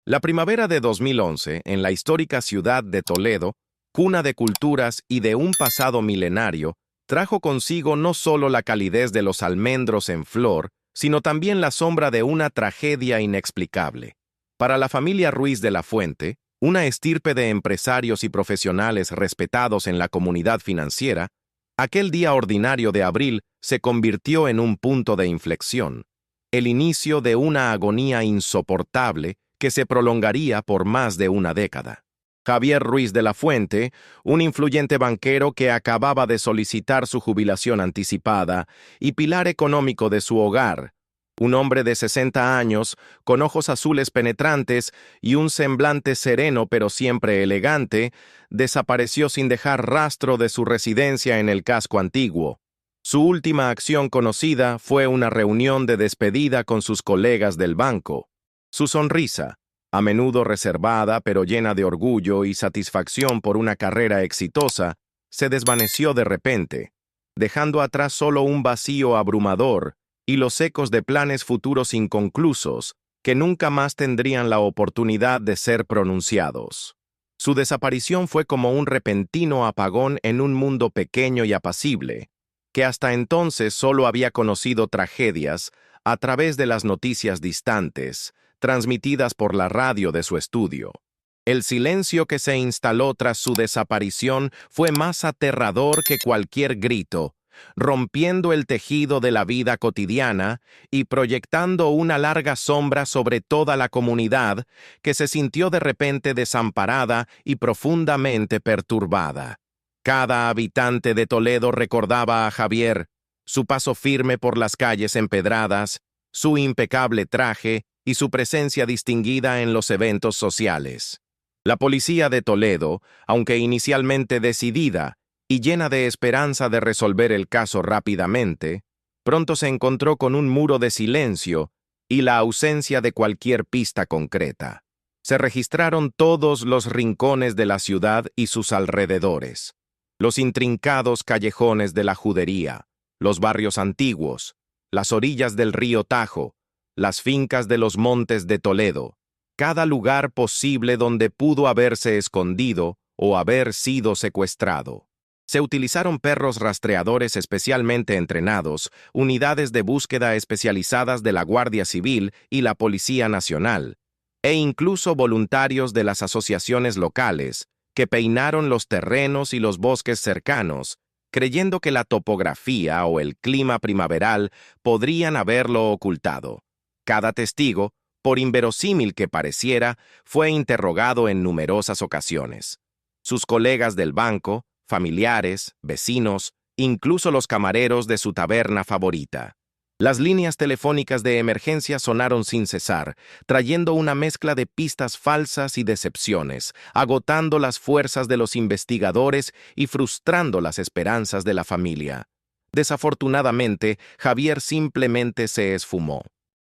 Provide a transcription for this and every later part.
La primavera de 2011, en la histórica ciudad de Toledo, cuna de culturas y de un pasado milenario, trajo consigo no solo la calidez de los almendros en flor, sino también la sombra de una tragedia inexplicable. Para la familia Ruiz de la Fuente, una estirpe de empresarios y profesionales respetados en la comunidad financiera, aquel día ordinario de abril se convirtió en un punto de inflexión, el inicio de una agonía insoportable que se prolongaría por más de una década. Javier Ruiz de la Fuente, un influyente banquero que acababa de solicitar su jubilación anticipada y pilar económico de su hogar, un hombre de 60 años, con ojos azules penetrantes y un semblante sereno pero siempre elegante, desapareció sin dejar rastro de su residencia en el casco antiguo. Su última acción conocida fue una reunión de despedida con sus colegas del banco. Su sonrisa, a menudo reservada pero llena de orgullo y satisfacción por una carrera exitosa, se desvaneció de repente, dejando atrás solo un vacío abrumador y los ecos de planes futuros inconclusos que nunca más tendrían la oportunidad de ser pronunciados. Su desaparición fue como un repentino apagón en un mundo pequeño y apacible, que hasta entonces solo había conocido tragedias a través de las noticias distantes, transmitidas por la radio de su estudio. El silencio que se instaló tras su desaparición fue más aterrador que cualquier grito, rompiendo el tejido de la vida cotidiana y proyectando una larga sombra sobre toda la comunidad que se sintió de repente desamparada y profundamente perturbada. Cada habitante de Toledo recordaba a Javier, su paso firme por las calles empedradas, su impecable traje y su presencia distinguida en los eventos sociales. La policía de Toledo, aunque inicialmente decidida y llena de esperanza de resolver el caso rápidamente, pronto se encontró con un muro de silencio y la ausencia de cualquier pista concreta. Se registraron todos los rincones de la ciudad y sus alrededores, los intrincados callejones de la Judería, los barrios antiguos, las orillas del río Tajo, las fincas de los montes de Toledo, cada lugar posible donde pudo haberse escondido o haber sido secuestrado. Se utilizaron perros rastreadores especialmente entrenados, unidades de búsqueda especializadas de la Guardia Civil y la Policía Nacional, e incluso voluntarios de las asociaciones locales, que peinaron los terrenos y los bosques cercanos, creyendo que la topografía o el clima primaveral podrían haberlo ocultado. Cada testigo, por inverosímil que pareciera, fue interrogado en numerosas ocasiones. Sus colegas del banco, familiares, vecinos, incluso los camareros de su taberna favorita. Las líneas telefónicas de emergencia sonaron sin cesar, trayendo una mezcla de pistas falsas y decepciones, agotando las fuerzas de los investigadores y frustrando las esperanzas de la familia. Desafortunadamente, Javier simplemente se esfumó.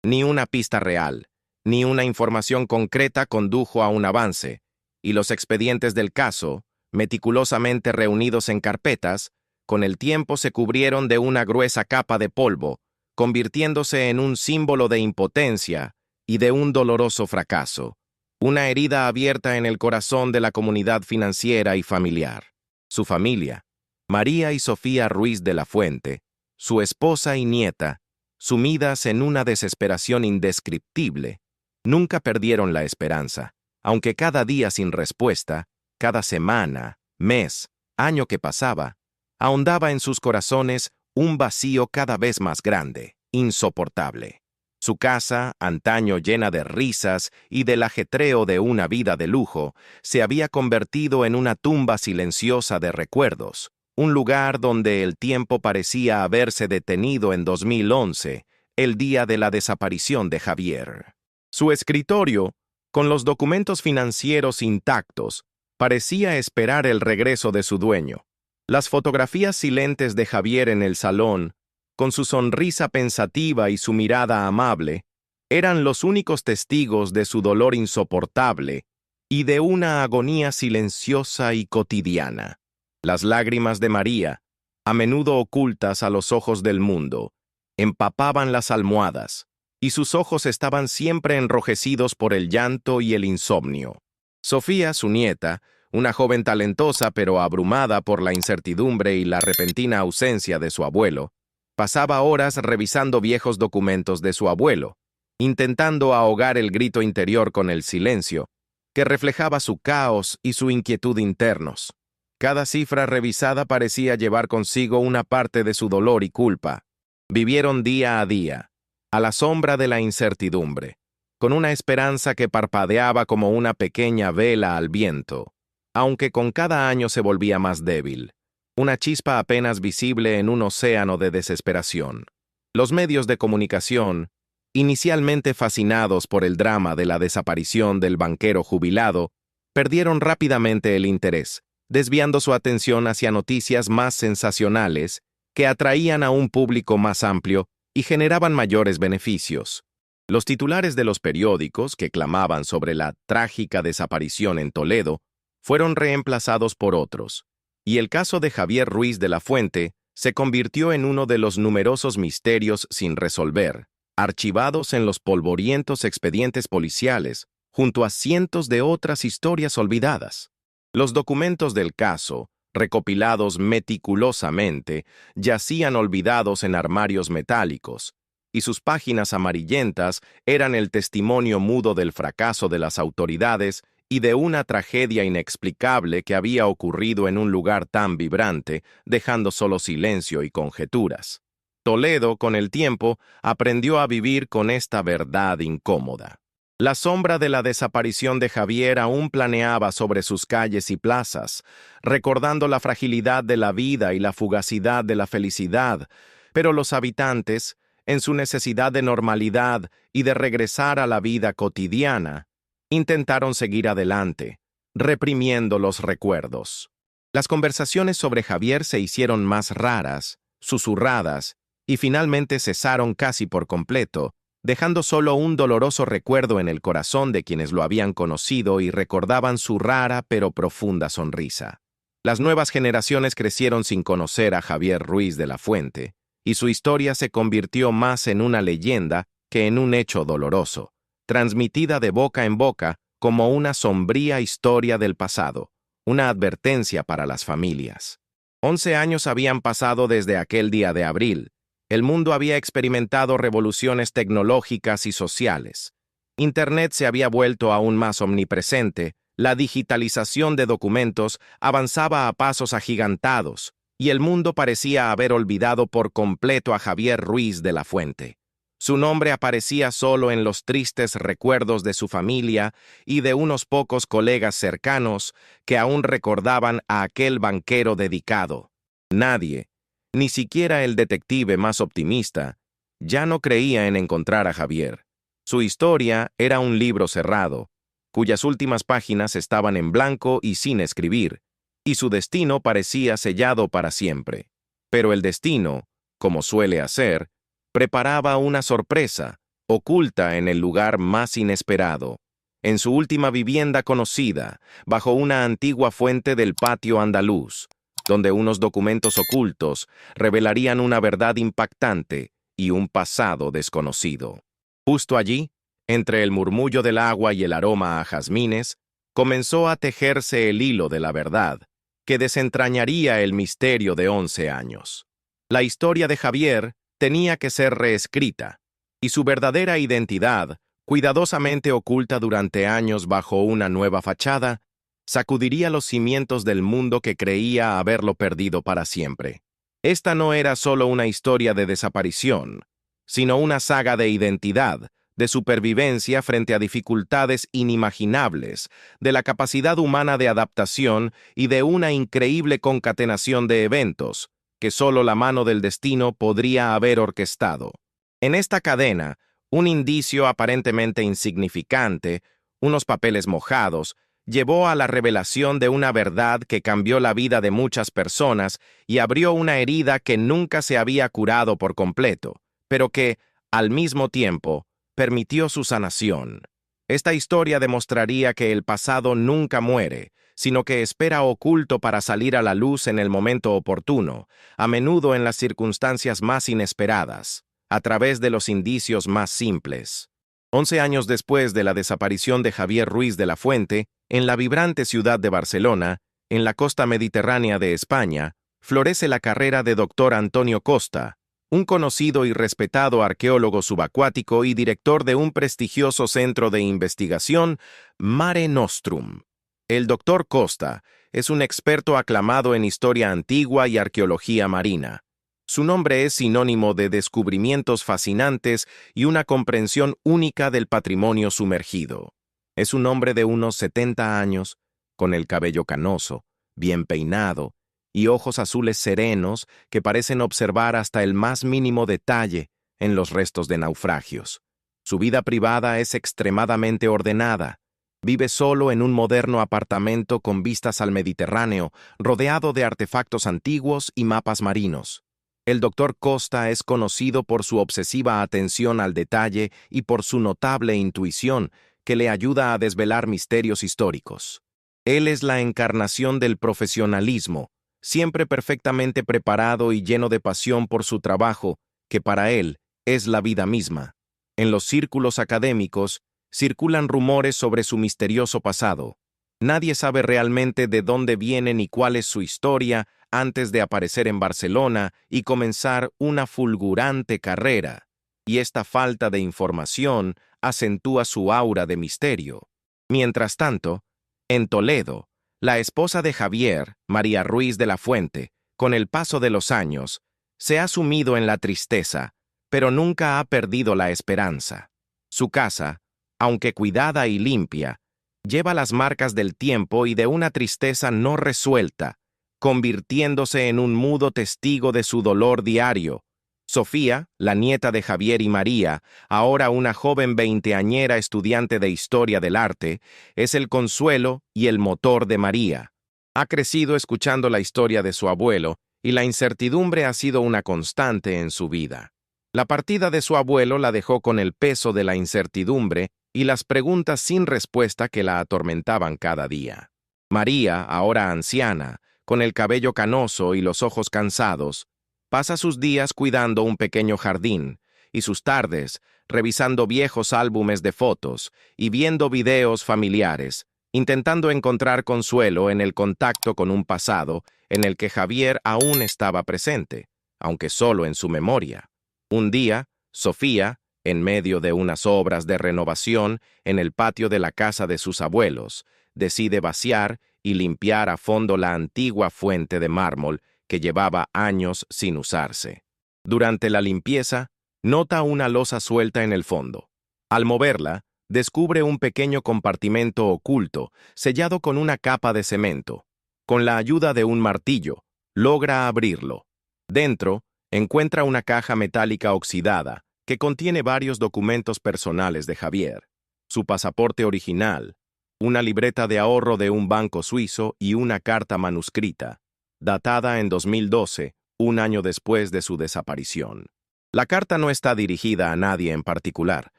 Ni una pista real, ni una información concreta condujo a un avance, y los expedientes del caso, meticulosamente reunidos en carpetas, con el tiempo se cubrieron de una gruesa capa de polvo, convirtiéndose en un símbolo de impotencia y de un doloroso fracaso, una herida abierta en el corazón de la comunidad financiera y familiar. Su familia, María y Sofía Ruiz de la Fuente, su esposa y nieta, sumidas en una desesperación indescriptible, nunca perdieron la esperanza, aunque cada día sin respuesta, cada semana, mes, año que pasaba, ahondaba en sus corazones un vacío cada vez más grande, insoportable. Su casa, antaño llena de risas y del ajetreo de una vida de lujo, se había convertido en una tumba silenciosa de recuerdos, un lugar donde el tiempo parecía haberse detenido en 2011, el día de la desaparición de Javier. Su escritorio, con los documentos financieros intactos, parecía esperar el regreso de su dueño. Las fotografías silentes de Javier en el salón, con su sonrisa pensativa y su mirada amable, eran los únicos testigos de su dolor insoportable y de una agonía silenciosa y cotidiana. Las lágrimas de María, a menudo ocultas a los ojos del mundo, empapaban las almohadas, y sus ojos estaban siempre enrojecidos por el llanto y el insomnio. Sofía, su nieta, una joven talentosa pero abrumada por la incertidumbre y la repentina ausencia de su abuelo, pasaba horas revisando viejos documentos de su abuelo, intentando ahogar el grito interior con el silencio, que reflejaba su caos y su inquietud internos. Cada cifra revisada parecía llevar consigo una parte de su dolor y culpa. Vivieron día a día, a la sombra de la incertidumbre, con una esperanza que parpadeaba como una pequeña vela al viento, aunque con cada año se volvía más débil, una chispa apenas visible en un océano de desesperación. Los medios de comunicación, inicialmente fascinados por el drama de la desaparición del banquero jubilado, perdieron rápidamente el interés, desviando su atención hacia noticias más sensacionales que atraían a un público más amplio y generaban mayores beneficios. Los titulares de los periódicos que clamaban sobre la trágica desaparición en Toledo fueron reemplazados por otros, y el caso de Javier Ruiz de la Fuente se convirtió en uno de los numerosos misterios sin resolver, archivados en los polvorientos expedientes policiales, junto a cientos de otras historias olvidadas. Los documentos del caso, recopilados meticulosamente, yacían olvidados en armarios metálicos, y sus páginas amarillentas eran el testimonio mudo del fracaso de las autoridades y de una tragedia inexplicable que había ocurrido en un lugar tan vibrante, dejando solo silencio y conjeturas. Toledo, con el tiempo, aprendió a vivir con esta verdad incómoda. La sombra de la desaparición de Javier aún planeaba sobre sus calles y plazas, recordando la fragilidad de la vida y la fugacidad de la felicidad, pero los habitantes, en su necesidad de normalidad y de regresar a la vida cotidiana, intentaron seguir adelante, reprimiendo los recuerdos. Las conversaciones sobre Javier se hicieron más raras, susurradas, y finalmente cesaron casi por completo, dejando solo un doloroso recuerdo en el corazón de quienes lo habían conocido y recordaban su rara pero profunda sonrisa. Las nuevas generaciones crecieron sin conocer a Javier Ruiz de la Fuente, y su historia se convirtió más en una leyenda que en un hecho doloroso, transmitida de boca en boca como una sombría historia del pasado, una advertencia para las familias. 11 años habían pasado desde aquel día de abril. El mundo había experimentado revoluciones tecnológicas y sociales. Internet se había vuelto aún más omnipresente, la digitalización de documentos avanzaba a pasos agigantados, y el mundo parecía haber olvidado por completo a Javier Ruiz de la Fuente. Su nombre aparecía solo en los tristes recuerdos de su familia y de unos pocos colegas cercanos que aún recordaban a aquel banquero dedicado. Nadie, ni siquiera el detective más optimista, ya no creía en encontrar a Javier. Su historia era un libro cerrado, cuyas últimas páginas estaban en blanco y sin escribir, y su destino parecía sellado para siempre. Pero el destino, como suele hacer, preparaba una sorpresa, oculta en el lugar más inesperado, en su última vivienda conocida, bajo una antigua fuente del patio andaluz, donde unos documentos ocultos revelarían una verdad impactante y un pasado desconocido. Justo allí, entre el murmullo del agua y el aroma a jazmines, comenzó a tejerse el hilo de la verdad, que desentrañaría el misterio de 11 años. La historia de Javier tenía que ser reescrita, y su verdadera identidad, cuidadosamente oculta durante años bajo una nueva fachada, sacudiría los cimientos del mundo que creía haberlo perdido para siempre. Esta no era solo una historia de desaparición, sino una saga de identidad, de supervivencia frente a dificultades inimaginables, de la capacidad humana de adaptación y de una increíble concatenación de eventos, que solo la mano del destino podría haber orquestado. En esta cadena, un indicio aparentemente insignificante, unos papeles mojados, llevó a la revelación de una verdad que cambió la vida de muchas personas y abrió una herida que nunca se había curado por completo, pero que, al mismo tiempo, permitió su sanación. Esta historia demostraría que el pasado nunca muere, sino que espera oculto para salir a la luz en el momento oportuno, a menudo en las circunstancias más inesperadas. a través de los indicios más simples. 11 años después de la desaparición de Javier Ruiz de la Fuente, en la vibrante ciudad de Barcelona, en la costa mediterránea de España, florece la carrera de Dr. Antonio Costa, un conocido y respetado arqueólogo subacuático y director de un prestigioso centro de investigación, Mare Nostrum. El Dr. Costa es un experto aclamado en historia antigua y arqueología marina. Su nombre es sinónimo de descubrimientos fascinantes y una comprensión única del patrimonio sumergido. Es un hombre de unos 70 años, con el cabello canoso, bien peinado, y ojos azules serenos que parecen observar hasta el más mínimo detalle en los restos de naufragios. Su vida privada es extremadamente ordenada. Vive solo en un moderno apartamento con vistas al Mediterráneo, rodeado de artefactos antiguos y mapas marinos. El Dr. Costa es conocido por su obsesiva atención al detalle y por su notable intuición, que le ayuda a desvelar misterios históricos. Él es la encarnación del profesionalismo, siempre perfectamente preparado y lleno de pasión por su trabajo, que para él es la vida misma. En los círculos académicos circulan rumores sobre su misterioso pasado. Nadie sabe realmente de dónde viene ni cuál es su historia antes de aparecer en Barcelona y comenzar una fulgurante carrera, y esta falta de información acentúa su aura de misterio. Mientras tanto, en Toledo, la esposa de Javier, María Ruiz de la Fuente, con el paso de los años, se ha sumido en la tristeza, pero nunca ha perdido la esperanza. Su casa, aunque cuidada y limpia, lleva las marcas del tiempo y de una tristeza no resuelta, convirtiéndose en un mudo testigo de su dolor diario. Sofía, la nieta de Javier y María, ahora una joven veinteañera estudiante de Historia del Arte, es el consuelo y el motor de María. Ha crecido escuchando la historia de su abuelo, y la incertidumbre ha sido una constante en su vida. La partida de su abuelo la dejó con el peso de la incertidumbre y las preguntas sin respuesta que la atormentaban cada día. María, ahora anciana, con el cabello canoso y los ojos cansados, pasa sus días cuidando un pequeño jardín y sus tardes revisando viejos álbumes de fotos y viendo videos familiares, intentando encontrar consuelo en el contacto con un pasado en el que Javier aún estaba presente, aunque solo en su memoria. Un día, Sofía, en medio de unas obras de renovación en el patio de la casa de sus abuelos, decide vaciar y limpiar a fondo la antigua fuente de mármol que llevaba años sin usarse. Durante la limpieza, nota una losa suelta en el fondo. Al moverla, descubre un pequeño compartimento oculto, sellado con una capa de cemento. Con la ayuda de un martillo, logra abrirlo. Dentro, encuentra una caja metálica oxidada que contiene varios documentos personales de Javier, su pasaporte original, una libreta de ahorro de un banco suizo y una carta manuscrita, datada en 2012, un año después de su desaparición. La carta no está dirigida a nadie en particular,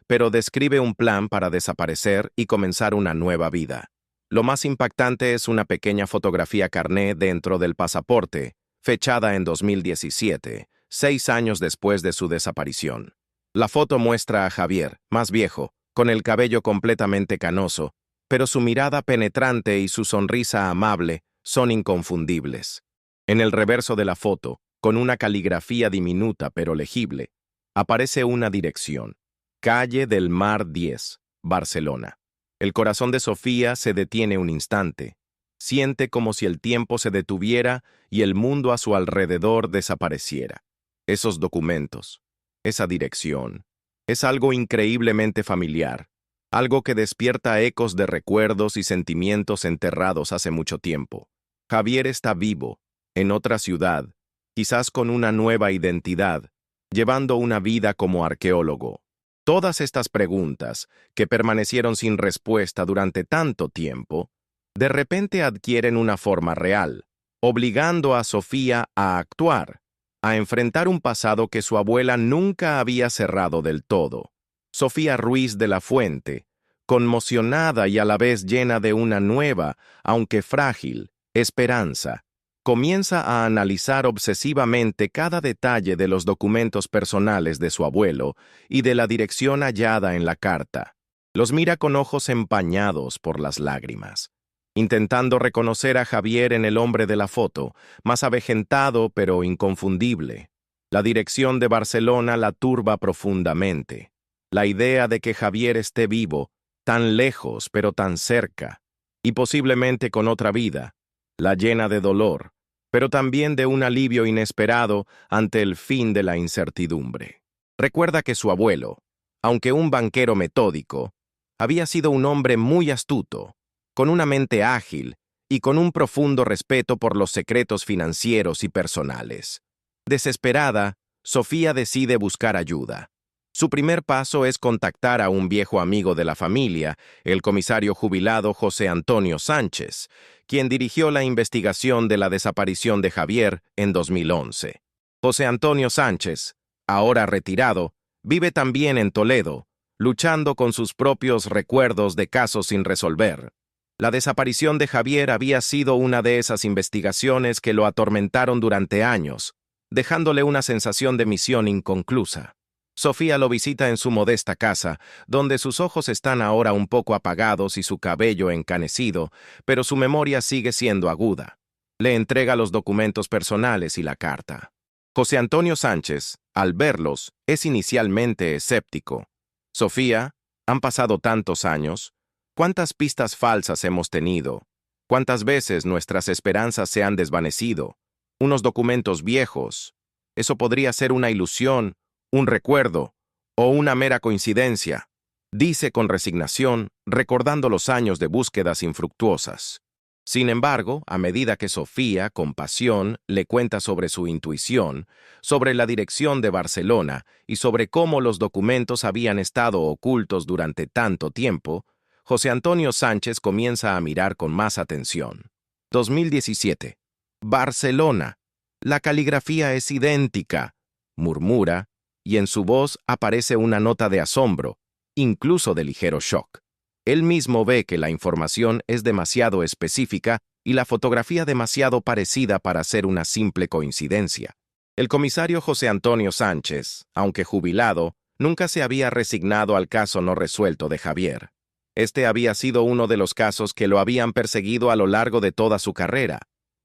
pero describe un plan para desaparecer y comenzar una nueva vida. Lo más impactante es una pequeña fotografía carné dentro del pasaporte, fechada en 2017, 6 años después de su desaparición. La foto muestra a Javier, más viejo, con el cabello completamente canoso, pero su mirada penetrante y su sonrisa amable son inconfundibles. En el reverso de la foto, con una caligrafía diminuta pero legible, aparece una dirección: Calle del Mar 10, Barcelona. El corazón de Sofía se detiene un instante. Siente como si el tiempo se detuviera y el mundo a su alrededor desapareciera. Esos documentos, esa dirección, es algo increíblemente familiar, algo que despierta ecos de recuerdos y sentimientos enterrados hace mucho tiempo. Javier está vivo, en otra ciudad, quizás con una nueva identidad, llevando una vida como arqueólogo. Todas estas preguntas, que permanecieron sin respuesta durante tanto tiempo, de repente adquieren una forma real, obligando a Sofía a actuar, a enfrentar un pasado que su abuela nunca había cerrado del todo. Sofía Ruiz de la Fuente, conmocionada y a la vez llena de una nueva, aunque frágil, esperanza, comienza a analizar obsesivamente cada detalle de los documentos personales de su abuelo y de la dirección hallada en la carta. Los mira con ojos empañados por las lágrimas, intentando reconocer a Javier en el hombre de la foto, más avejentado pero inconfundible. La dirección de Barcelona la turba profundamente. La idea de que Javier esté vivo, tan lejos pero tan cerca, y posiblemente con otra vida, la llena de dolor, pero también de un alivio inesperado ante el fin de la incertidumbre. Recuerda que su abuelo, aunque un banquero metódico, había sido un hombre muy astuto, con una mente ágil y con un profundo respeto por los secretos financieros y personales. Desesperada, Sofía decide buscar ayuda. Su primer paso es contactar a un viejo amigo de la familia, el comisario jubilado José Antonio Sánchez, quien dirigió la investigación de la desaparición de Javier en 2011. José Antonio Sánchez, ahora retirado, vive también en Toledo, luchando con sus propios recuerdos de casos sin resolver. La desaparición de Javier había sido una de esas investigaciones que lo atormentaron durante años, dejándole una sensación de misión inconclusa. Sofía lo visita en su modesta casa, donde sus ojos están ahora un poco apagados y su cabello encanecido, pero su memoria sigue siendo aguda. Le entrega los documentos personales y la carta. José Antonio Sánchez, al verlos, es inicialmente escéptico. Sofía, han pasado tantos años. ¿Cuántas pistas falsas hemos tenido? ¿Cuántas veces nuestras esperanzas se han desvanecido? Unos documentos viejos. Eso podría ser una ilusión, un recuerdo o una mera coincidencia, dice con resignación, recordando los años de búsquedas infructuosas. Sin embargo, a medida que Sofía, con pasión, le cuenta sobre su intuición, sobre la dirección de Barcelona y sobre cómo los documentos habían estado ocultos durante tanto tiempo, José Antonio Sánchez comienza a mirar con más atención. 2017. Barcelona. La caligrafía es idéntica, murmura, y en su voz aparece una nota de asombro, incluso de ligero shock. Él mismo ve que la información es demasiado específica y la fotografía demasiado parecida para ser una simple coincidencia. El comisario José Antonio Sánchez, aunque jubilado, nunca se había resignado al caso no resuelto de Javier. Este había sido uno de los casos que lo habían perseguido a lo largo de toda su carrera,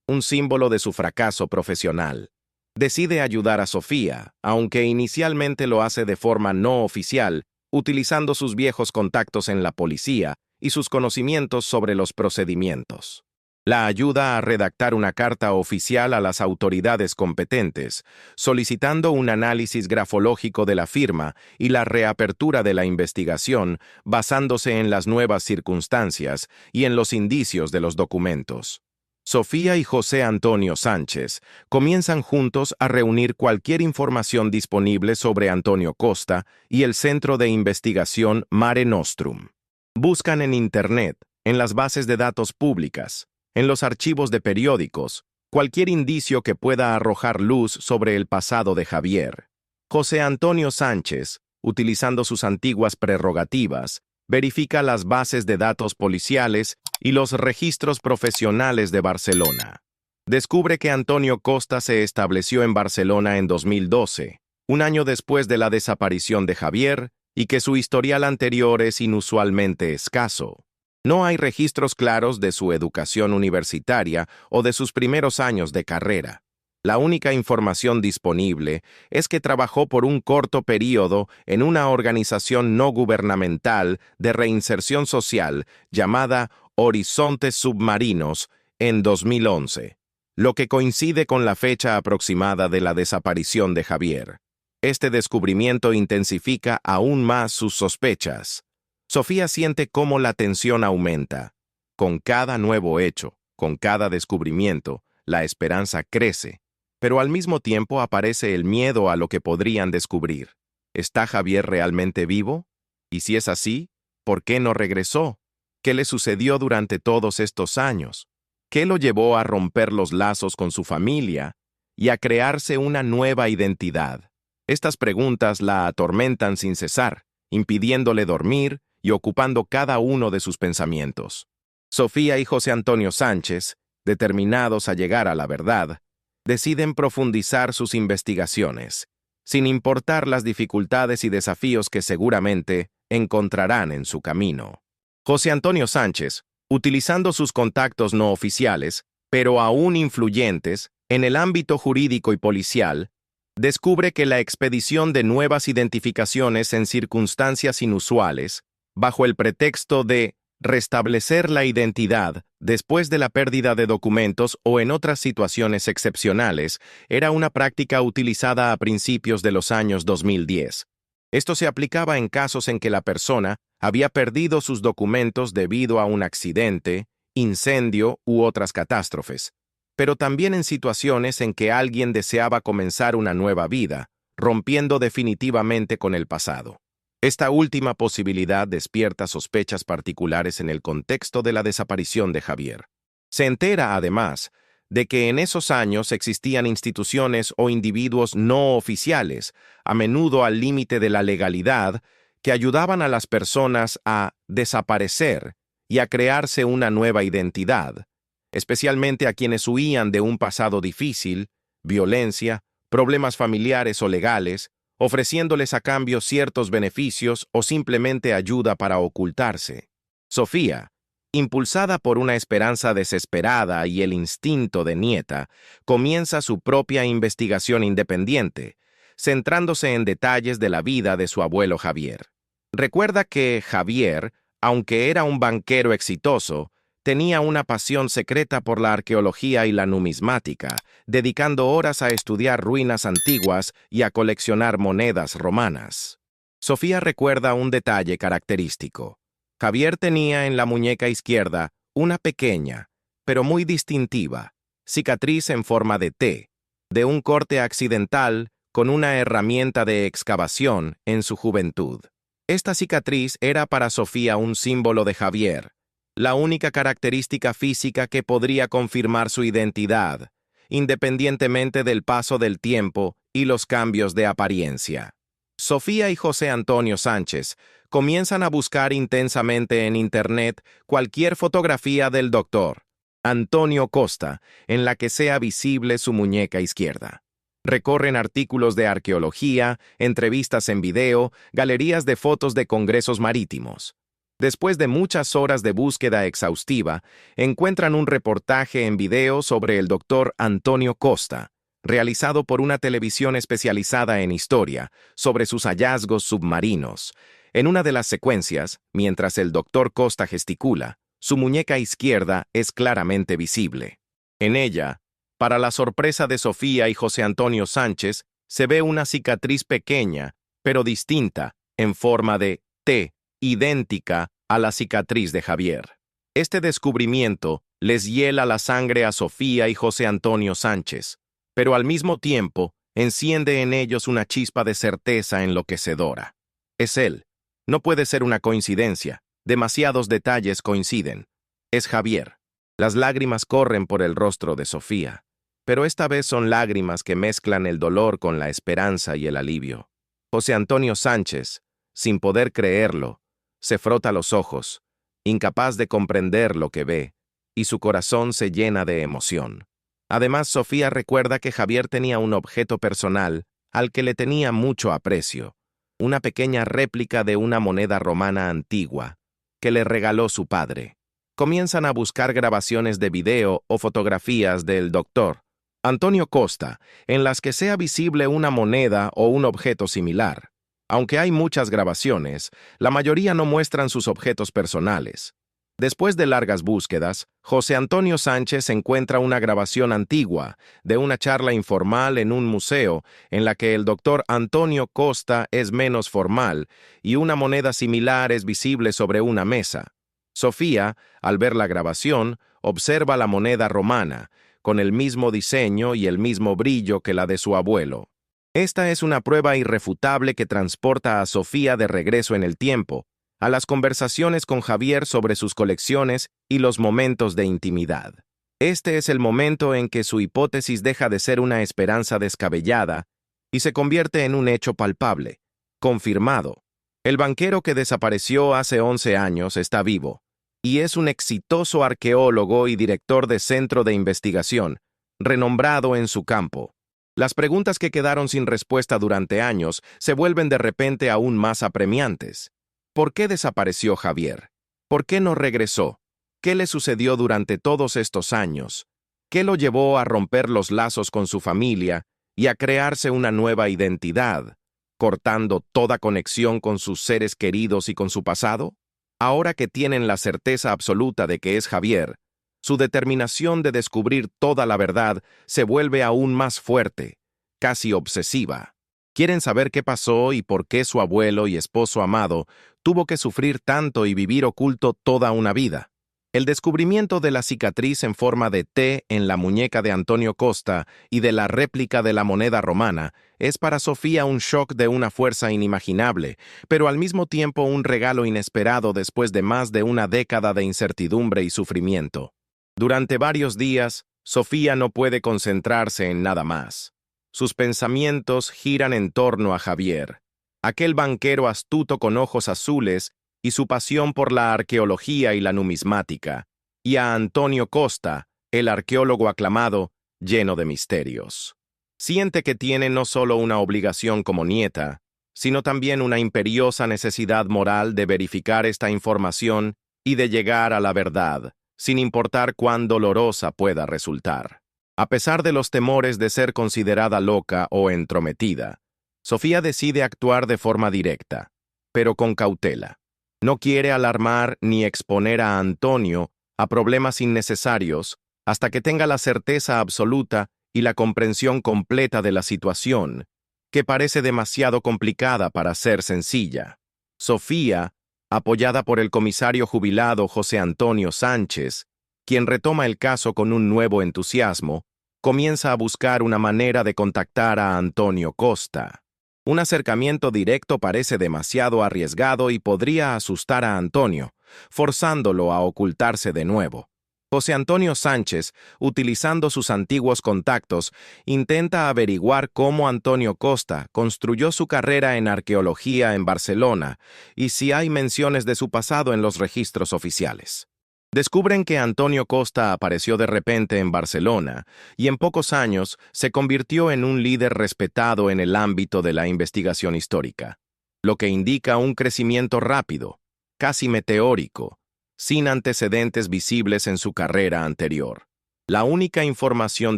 un símbolo de su fracaso profesional. Decide ayudar a Sofía, aunque inicialmente lo hace de forma no oficial, utilizando sus viejos contactos en la policía y sus conocimientos sobre los procedimientos. La ayuda a redactar una carta oficial a las autoridades competentes, solicitando un análisis grafológico de la firma y la reapertura de la investigación basándose en las nuevas circunstancias y en los indicios de los documentos. Sofía y José Antonio Sánchez comienzan juntos a reunir cualquier información disponible sobre Antonio Costa y el Centro de Investigación Mare Nostrum. Buscan en Internet, en las bases de datos públicas, en los archivos de periódicos, cualquier indicio que pueda arrojar luz sobre el pasado de Javier. José Antonio Sánchez, utilizando sus antiguas prerrogativas, verifica las bases de datos policiales y los registros profesionales de Barcelona. Descubre que Antonio Costa se estableció en Barcelona en 2012, un año después de la desaparición de Javier, y que su historial anterior es inusualmente escaso. No hay registros claros de su educación universitaria o de sus primeros años de carrera. La única información disponible es que trabajó por un corto período en una organización no gubernamental de reinserción social llamada Horizontes Submarinos en 2011, lo que coincide con la fecha aproximada de la desaparición de Javier. Este descubrimiento intensifica aún más sus sospechas. Sofía siente cómo la tensión aumenta. Con cada nuevo hecho, con cada descubrimiento, la esperanza crece. Pero al mismo tiempo aparece el miedo a lo que podrían descubrir. ¿Está Javier realmente vivo? Y si es así, ¿por qué no regresó? ¿Qué le sucedió durante todos estos años? ¿Qué lo llevó a romper los lazos con su familia y a crearse una nueva identidad? Estas preguntas la atormentan sin cesar, impidiéndole dormir y ocupando cada uno de sus pensamientos. Sofía y José Antonio Sánchez determinados a llegar a la verdad, deciden profundizar sus investigaciones, sin importar las dificultades y desafíos que seguramente encontrarán en su camino. José Antonio Sánchez, utilizando sus contactos no oficiales, pero aún influyentes, en el ámbito jurídico y policial, descubre que la expedición de nuevas identificaciones en circunstancias inusuales, bajo el pretexto de restablecer la identidad después de la pérdida de documentos o en otras situaciones excepcionales, era una práctica utilizada a principios de los años 2010. Esto se aplicaba en casos en que la persona había perdido sus documentos debido a un accidente, incendio u otras catástrofes, pero también en situaciones en que alguien deseaba comenzar una nueva vida, rompiendo definitivamente con el pasado. Esta última posibilidad despierta sospechas particulares en el contexto de la desaparición de Javier. Se entera, además, de que en esos años existían instituciones o individuos no oficiales, a menudo al límite de la legalidad, que ayudaban a las personas a desaparecer y a crearse una nueva identidad, especialmente a quienes huían de un pasado difícil, violencia, problemas familiares o legales, ofreciéndoles a cambio ciertos beneficios o simplemente ayuda para ocultarse. Sofía, impulsada por una esperanza desesperada y el instinto de nieta, comienza su propia investigación independiente, centrándose en detalles de la vida de su abuelo Javier. Recuerda que Javier, aunque era un banquero exitoso, tenía una pasión secreta por la arqueología y la numismática, dedicando horas a estudiar ruinas antiguas y a coleccionar monedas romanas. Sofía recuerda un detalle característico. Javier tenía en la muñeca izquierda una pequeña, pero muy distintiva, cicatriz en forma de T, de un corte accidental con una herramienta de excavación en su juventud. Esta cicatriz era para Sofía un símbolo de Javier, la única característica física que podría confirmar su identidad, independientemente del paso del tiempo y los cambios de apariencia. Sofía y José Antonio Sánchez comienzan a buscar intensamente en Internet cualquier fotografía del doctor Antonio Costa en la que sea visible su muñeca izquierda. Recorren artículos de arqueología, entrevistas en video, galerías de fotos de congresos marítimos. Después de muchas horas de búsqueda exhaustiva, encuentran un reportaje en video sobre el doctor Antonio Costa, realizado por una televisión especializada en historia, sobre sus hallazgos submarinos. En una de las secuencias, mientras el doctor Costa gesticula, su muñeca izquierda es claramente visible. En ella, para la sorpresa de Sofía y José Antonio Sánchez, se ve una cicatriz pequeña, pero distinta, en forma de T, idéntica a la cicatriz de Javier. Este descubrimiento les hiela la sangre a Sofía y José Antonio Sánchez, pero al mismo tiempo enciende en ellos una chispa de certeza enloquecedora. Es él. No puede ser una coincidencia. Demasiados detalles coinciden. Es Javier. Las lágrimas corren por el rostro de Sofía, pero esta vez son lágrimas que mezclan el dolor con la esperanza y el alivio. José Antonio Sánchez, sin poder creerlo, se frota los ojos, incapaz de comprender lo que ve, y su corazón se llena de emoción. Además, Sofía recuerda que Javier tenía un objeto personal al que le tenía mucho aprecio, una pequeña réplica de una moneda romana antigua que le regaló su padre. Comienzan a buscar grabaciones de video o fotografías del doctor Antonio Costa, en las que sea visible una moneda o un objeto similar. Aunque hay muchas grabaciones, la mayoría no muestran sus objetos personales. Después de largas búsquedas, José Antonio Sánchez encuentra una grabación antigua de una charla informal en un museo en la que el doctor Antonio Costa es menos formal y una moneda similar es visible sobre una mesa. Sofía, al ver la grabación, observa la moneda romana, con el mismo diseño y el mismo brillo que la de su abuelo. Esta es una prueba irrefutable que transporta a Sofía de regreso en el tiempo, a las conversaciones con Javier sobre sus colecciones y los momentos de intimidad. Este es el momento en que su hipótesis deja de ser una esperanza descabellada y se convierte en un hecho palpable, confirmado. El banquero que desapareció hace 11 años está vivo, y es un exitoso arqueólogo y director de centro de investigación, renombrado en su campo. Las preguntas que quedaron sin respuesta durante años se vuelven de repente aún más apremiantes. ¿Por qué desapareció Javier? ¿Por qué no regresó? ¿Qué le sucedió durante todos estos años? ¿Qué lo llevó a romper los lazos con su familia y a crearse una nueva identidad, cortando toda conexión con sus seres queridos y con su pasado? Ahora que tienen la certeza absoluta de que es Javier, su determinación de descubrir toda la verdad se vuelve aún más fuerte, casi obsesiva. Quieren saber qué pasó y por qué su abuelo y esposo amado tuvo que sufrir tanto y vivir oculto toda una vida. El descubrimiento de la cicatriz en forma de T en la muñeca de Antonio Costa y de la réplica de la moneda romana es para Sofía un shock de una fuerza inimaginable, pero al mismo tiempo un regalo inesperado después de más de una década de incertidumbre y sufrimiento. Durante varios días, Sofía no puede concentrarse en nada más. Sus pensamientos giran en torno a Javier, aquel banquero astuto con ojos azules y su pasión por la arqueología y la numismática, y a Antonio Costa, el arqueólogo aclamado, lleno de misterios. Siente que tiene no solo una obligación como nieta, sino también una imperiosa necesidad moral de verificar esta información y de llegar a la verdad, sin importar cuán dolorosa pueda resultar. A pesar de los temores de ser considerada loca o entrometida, Sofía decide actuar de forma directa, pero con cautela. No quiere alarmar ni exponer a Antonio a problemas innecesarios hasta que tenga la certeza absoluta y la comprensión completa de la situación, que parece demasiado complicada para ser sencilla. Sofía, apoyada por el comisario jubilado José Antonio Sánchez, quien retoma el caso con un nuevo entusiasmo, comienza a buscar una manera de contactar a Antonio Costa. Un acercamiento directo parece demasiado arriesgado y podría asustar a Antonio, forzándolo a ocultarse de nuevo. José Antonio Sánchez, utilizando sus antiguos contactos, intenta averiguar cómo Antonio Costa construyó su carrera en arqueología en Barcelona y si hay menciones de su pasado en los registros oficiales. Descubren que Antonio Costa apareció de repente en Barcelona y en pocos años se convirtió en un líder respetado en el ámbito de la investigación histórica, lo que indica un crecimiento rápido, casi meteórico, sin antecedentes visibles en su carrera anterior. La única información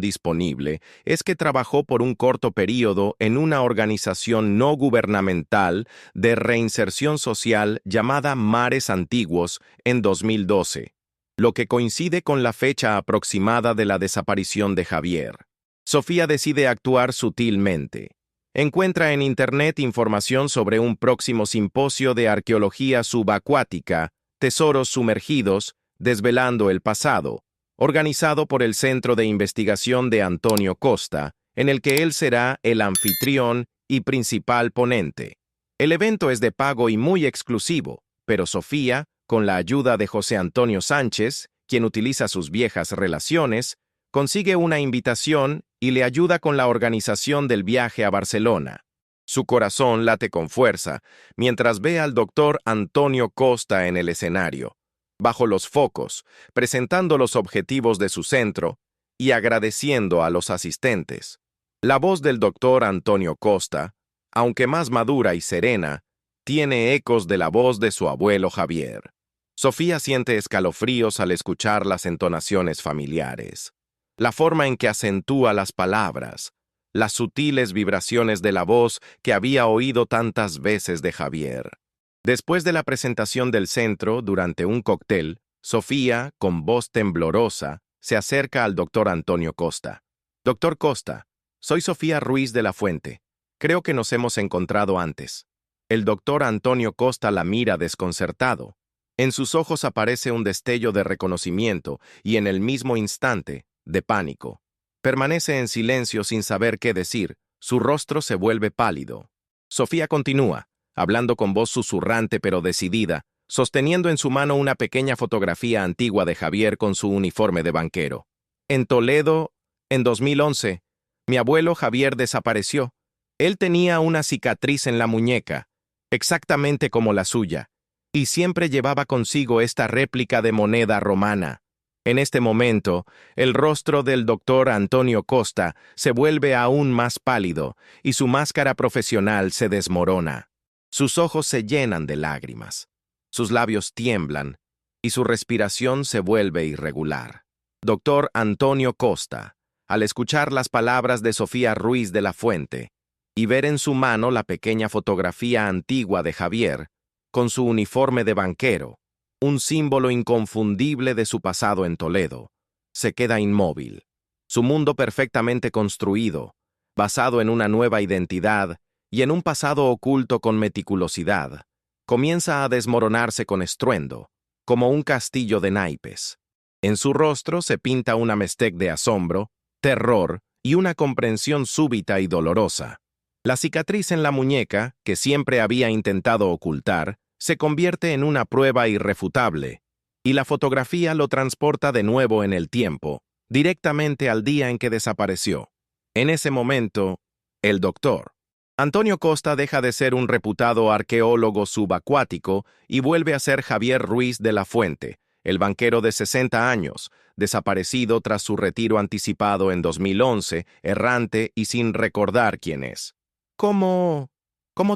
disponible es que trabajó por un corto período en una organización no gubernamental de reinserción social llamada Mares Antiguos en 2012. Lo que coincide con la fecha aproximada de la desaparición de Javier. Sofía decide actuar sutilmente. Encuentra en Internet información sobre un próximo simposio de arqueología subacuática, Tesoros sumergidos, desvelando el pasado, organizado por el Centro de Investigación de Antonio Costa, en el que él será el anfitrión y principal ponente. El evento es de pago y muy exclusivo, pero Sofía, con la ayuda de José Antonio Sánchez, quien utiliza sus viejas relaciones, consigue una invitación y le ayuda con la organización del viaje a Barcelona. Su corazón late con fuerza mientras ve al doctor Antonio Costa en el escenario, bajo los focos, presentando los objetivos de su centro y agradeciendo a los asistentes. La voz del doctor Antonio Costa, aunque más madura y serena, tiene ecos de la voz de su abuelo Javier. Sofía siente escalofríos al escuchar las entonaciones familiares, la forma en que acentúa las palabras, las sutiles vibraciones de la voz que había oído tantas veces de Javier. Después de la presentación del centro, durante un cóctel, Sofía, con voz temblorosa, se acerca al doctor Antonio Costa. Doctor Costa, soy Sofía Ruiz de la Fuente. Creo que nos hemos encontrado antes. El doctor Antonio Costa la mira desconcertado. En sus ojos aparece un destello de reconocimiento y en el mismo instante, de pánico. Permanece en silencio sin saber qué decir, su rostro se vuelve pálido. Sofía continúa, hablando con voz susurrante pero decidida, sosteniendo en su mano una pequeña fotografía antigua de Javier con su uniforme de banquero. En Toledo, en 2011, mi abuelo Javier desapareció. Él tenía una cicatriz en la muñeca, exactamente como la suya, y siempre llevaba consigo esta réplica de moneda romana. En este momento, el rostro del doctor Antonio Costa se vuelve aún más pálido y su máscara profesional se desmorona. Sus ojos se llenan de lágrimas, sus labios tiemblan y su respiración se vuelve irregular. Doctor Antonio Costa, al escuchar las palabras de Sofía Ruiz de la Fuente y ver en su mano la pequeña fotografía antigua de Javier, con su uniforme de banquero, un símbolo inconfundible de su pasado en Toledo, se queda inmóvil. Su mundo perfectamente construido, basado en una nueva identidad y en un pasado oculto con meticulosidad, comienza a desmoronarse con estruendo, como un castillo de naipes. En su rostro se pinta una mestez de asombro, terror y una comprensión súbita y dolorosa. La cicatriz en la muñeca, que siempre había intentado ocultar, se convierte en una prueba irrefutable, y la fotografía lo transporta de nuevo en el tiempo, directamente al día en que desapareció. En ese momento, el doctor Antonio Costa deja de ser un reputado arqueólogo subacuático y vuelve a ser Javier Ruiz de la Fuente, el banquero de 60 años, desaparecido tras su retiro anticipado en 2011, errante y sin recordar quién es. ¿Cómo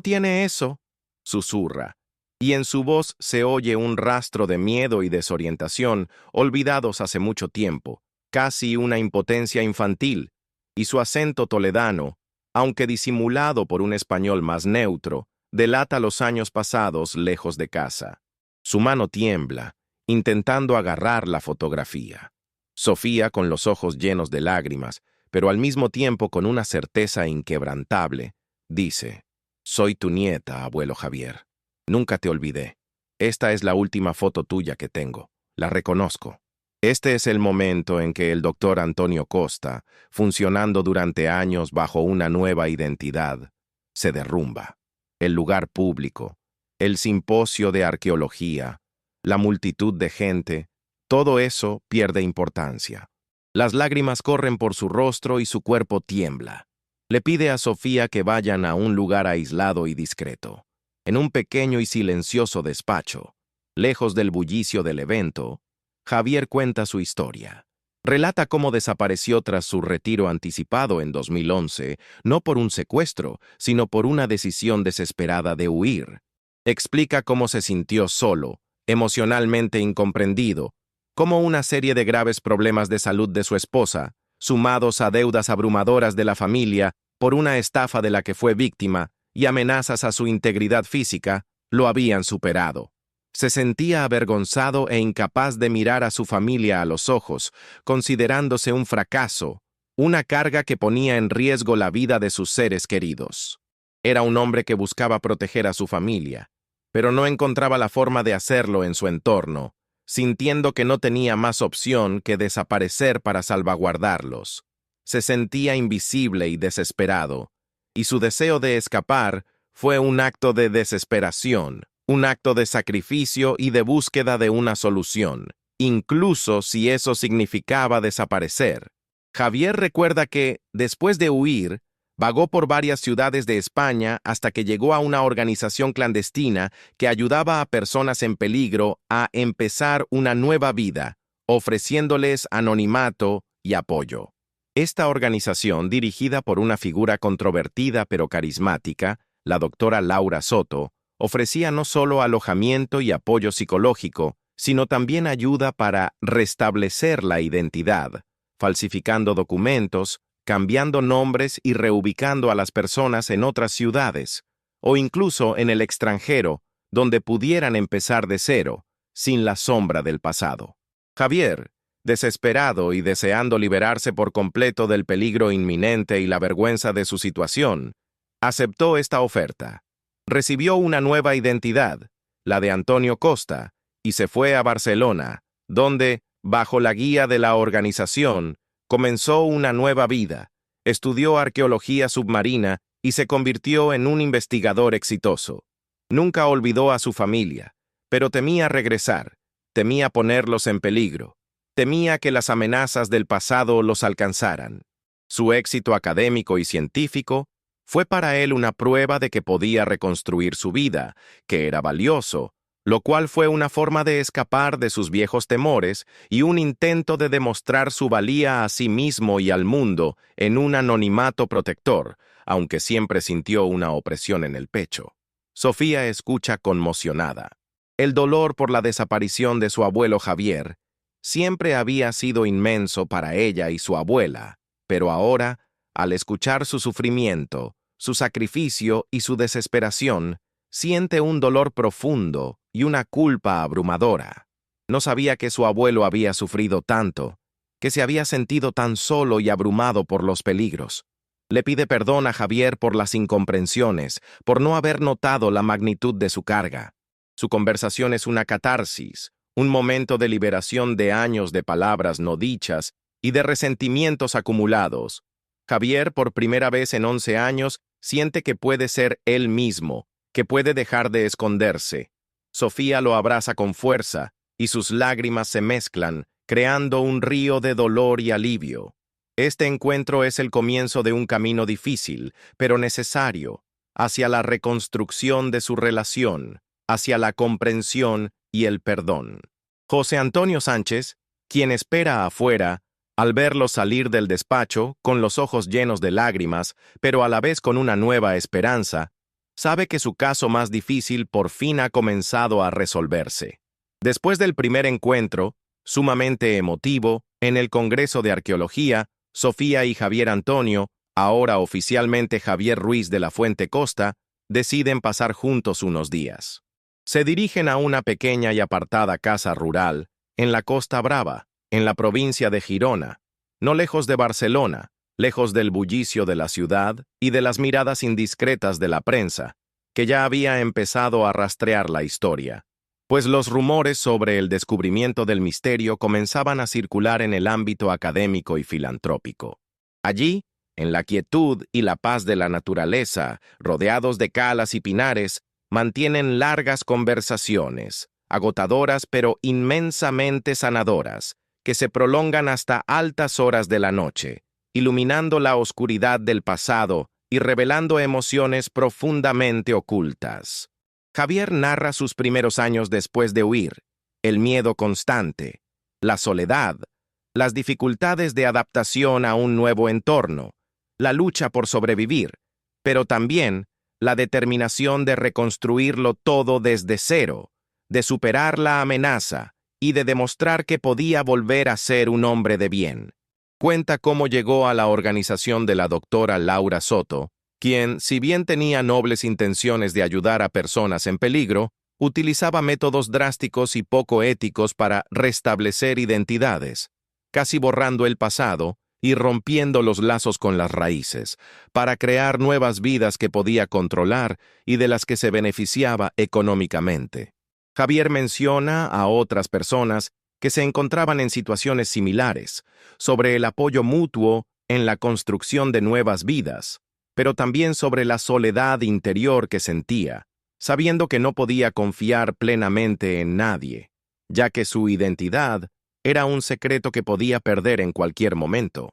tiene eso?, susurra, y en su voz se oye un rastro de miedo y desorientación, olvidados hace mucho tiempo, casi una impotencia infantil, y su acento toledano, aunque disimulado por un español más neutro, delata los años pasados lejos de casa. Su mano tiembla, intentando agarrar la fotografía. Sofía, con los ojos llenos de lágrimas, pero al mismo tiempo con una certeza inquebrantable, dice: «Soy tu nieta, abuelo Javier. Nunca te olvidé. Esta es la última foto tuya que tengo. La reconozco». Este es el momento en que el doctor Antonio Costa, funcionando durante años bajo una nueva identidad, se derrumba. El lugar público, el simposio de arqueología, la multitud de gente, todo eso pierde importancia. Las lágrimas corren por su rostro y su cuerpo tiembla. Le pide a Sofía que vayan a un lugar aislado y discreto, en un pequeño y silencioso despacho, lejos del bullicio del evento. Javier cuenta su historia. Relata cómo desapareció tras su retiro anticipado en 2011, no por un secuestro, sino por una decisión desesperada de huir. Explica cómo se sintió solo, emocionalmente incomprendido, cómo una serie de graves problemas de salud de su esposa, sumados a deudas abrumadoras de la familia por una estafa de la que fue víctima y amenazas a su integridad física, lo habían superado. Se sentía avergonzado e incapaz de mirar a su familia a los ojos, considerándose un fracaso, una carga que ponía en riesgo la vida de sus seres queridos. Era un hombre que buscaba proteger a su familia, pero no encontraba la forma de hacerlo en su entorno, sintiendo que no tenía más opción que desaparecer para salvaguardarlos. Se sentía invisible y desesperado, y su deseo de escapar fue un acto de desesperación, un acto de sacrificio y de búsqueda de una solución, incluso si eso significaba desaparecer. Javier recuerda que, después de huir, vagó por varias ciudades de España hasta que llegó a una organización clandestina que ayudaba a personas en peligro a empezar una nueva vida, ofreciéndoles anonimato y apoyo. Esta organización, dirigida por una figura controvertida pero carismática, la doctora Laura Soto, ofrecía no solo alojamiento y apoyo psicológico, sino también ayuda para restablecer la identidad, falsificando documentos, cambiando nombres y reubicando a las personas en otras ciudades, o incluso en el extranjero, donde pudieran empezar de cero, sin la sombra del pasado. Javier, desesperado y deseando liberarse por completo del peligro inminente y la vergüenza de su situación, aceptó esta oferta. Recibió una nueva identidad, la de Antonio Costa, y se fue a Barcelona, donde, bajo la guía de la organización, comenzó una nueva vida, estudió arqueología submarina y se convirtió en un investigador exitoso. Nunca olvidó a su familia, pero temía regresar, temía ponerlos en peligro, temía que las amenazas del pasado los alcanzaran. Su éxito académico y científico fue para él una prueba de que podía reconstruir su vida, que era valioso, lo cual fue una forma de escapar de sus viejos temores y un intento de demostrar su valía a sí mismo y al mundo en un anonimato protector, aunque siempre sintió una opresión en el pecho. Sofía escucha conmocionada. El dolor por la desaparición de su abuelo Javier siempre había sido inmenso para ella y su abuela, pero ahora, al escuchar su sufrimiento, su sacrificio y su desesperación, siente un dolor profundo y una culpa abrumadora. No sabía que su abuelo había sufrido tanto, que se había sentido tan solo y abrumado por los peligros. Le pide perdón a Javier por las incomprensiones, por no haber notado la magnitud de su carga. Su conversación es una catarsis, un momento de liberación de años de palabras no dichas y de resentimientos acumulados. Javier, por primera vez en 11 años, siente que puede ser él mismo, que puede dejar de esconderse. Sofía lo abraza con fuerza, y sus lágrimas se mezclan, creando un río de dolor y alivio. Este encuentro es el comienzo de un camino difícil, pero necesario, hacia la reconstrucción de su relación, hacia la comprensión y el perdón. José Antonio Sánchez, quien espera afuera, al verlo salir del despacho, con los ojos llenos de lágrimas, pero a la vez con una nueva esperanza, sabe que su caso más difícil por fin ha comenzado a resolverse. Después del primer encuentro, sumamente emotivo, en el Congreso de Arqueología, Sofía y Javier Antonio, ahora oficialmente Javier Ruiz de la Fuente Costa, deciden pasar juntos unos días. Se dirigen a una pequeña y apartada casa rural, en la Costa Brava, en la provincia de Girona, no lejos de Barcelona, lejos del bullicio de la ciudad y de las miradas indiscretas de la prensa, que ya había empezado a rastrear la historia, pues los rumores sobre el descubrimiento del misterio comenzaban a circular en el ámbito académico y filantrópico. Allí, en la quietud y la paz de la naturaleza, rodeados de calas y pinares, mantienen largas conversaciones, agotadoras pero inmensamente sanadoras, que se prolongan hasta altas horas de la noche, iluminando la oscuridad del pasado y revelando emociones profundamente ocultas. Javier narra sus primeros años después de huir, el miedo constante, la soledad, las dificultades de adaptación a un nuevo entorno, la lucha por sobrevivir, pero también la determinación de reconstruirlo todo desde cero, de superar la amenaza y de demostrar que podía volver a ser un hombre de bien. Cuenta cómo llegó a la organización de la doctora Laura Soto, quien, si bien tenía nobles intenciones de ayudar a personas en peligro, utilizaba métodos drásticos y poco éticos para restablecer identidades, casi borrando el pasado y rompiendo los lazos con las raíces, para crear nuevas vidas que podía controlar y de las que se beneficiaba económicamente. Javier menciona a otras personas que se encontraban en situaciones similares, sobre el apoyo mutuo en la construcción de nuevas vidas, pero también sobre la soledad interior que sentía, sabiendo que no podía confiar plenamente en nadie, ya que su identidad era un secreto que podía perder en cualquier momento.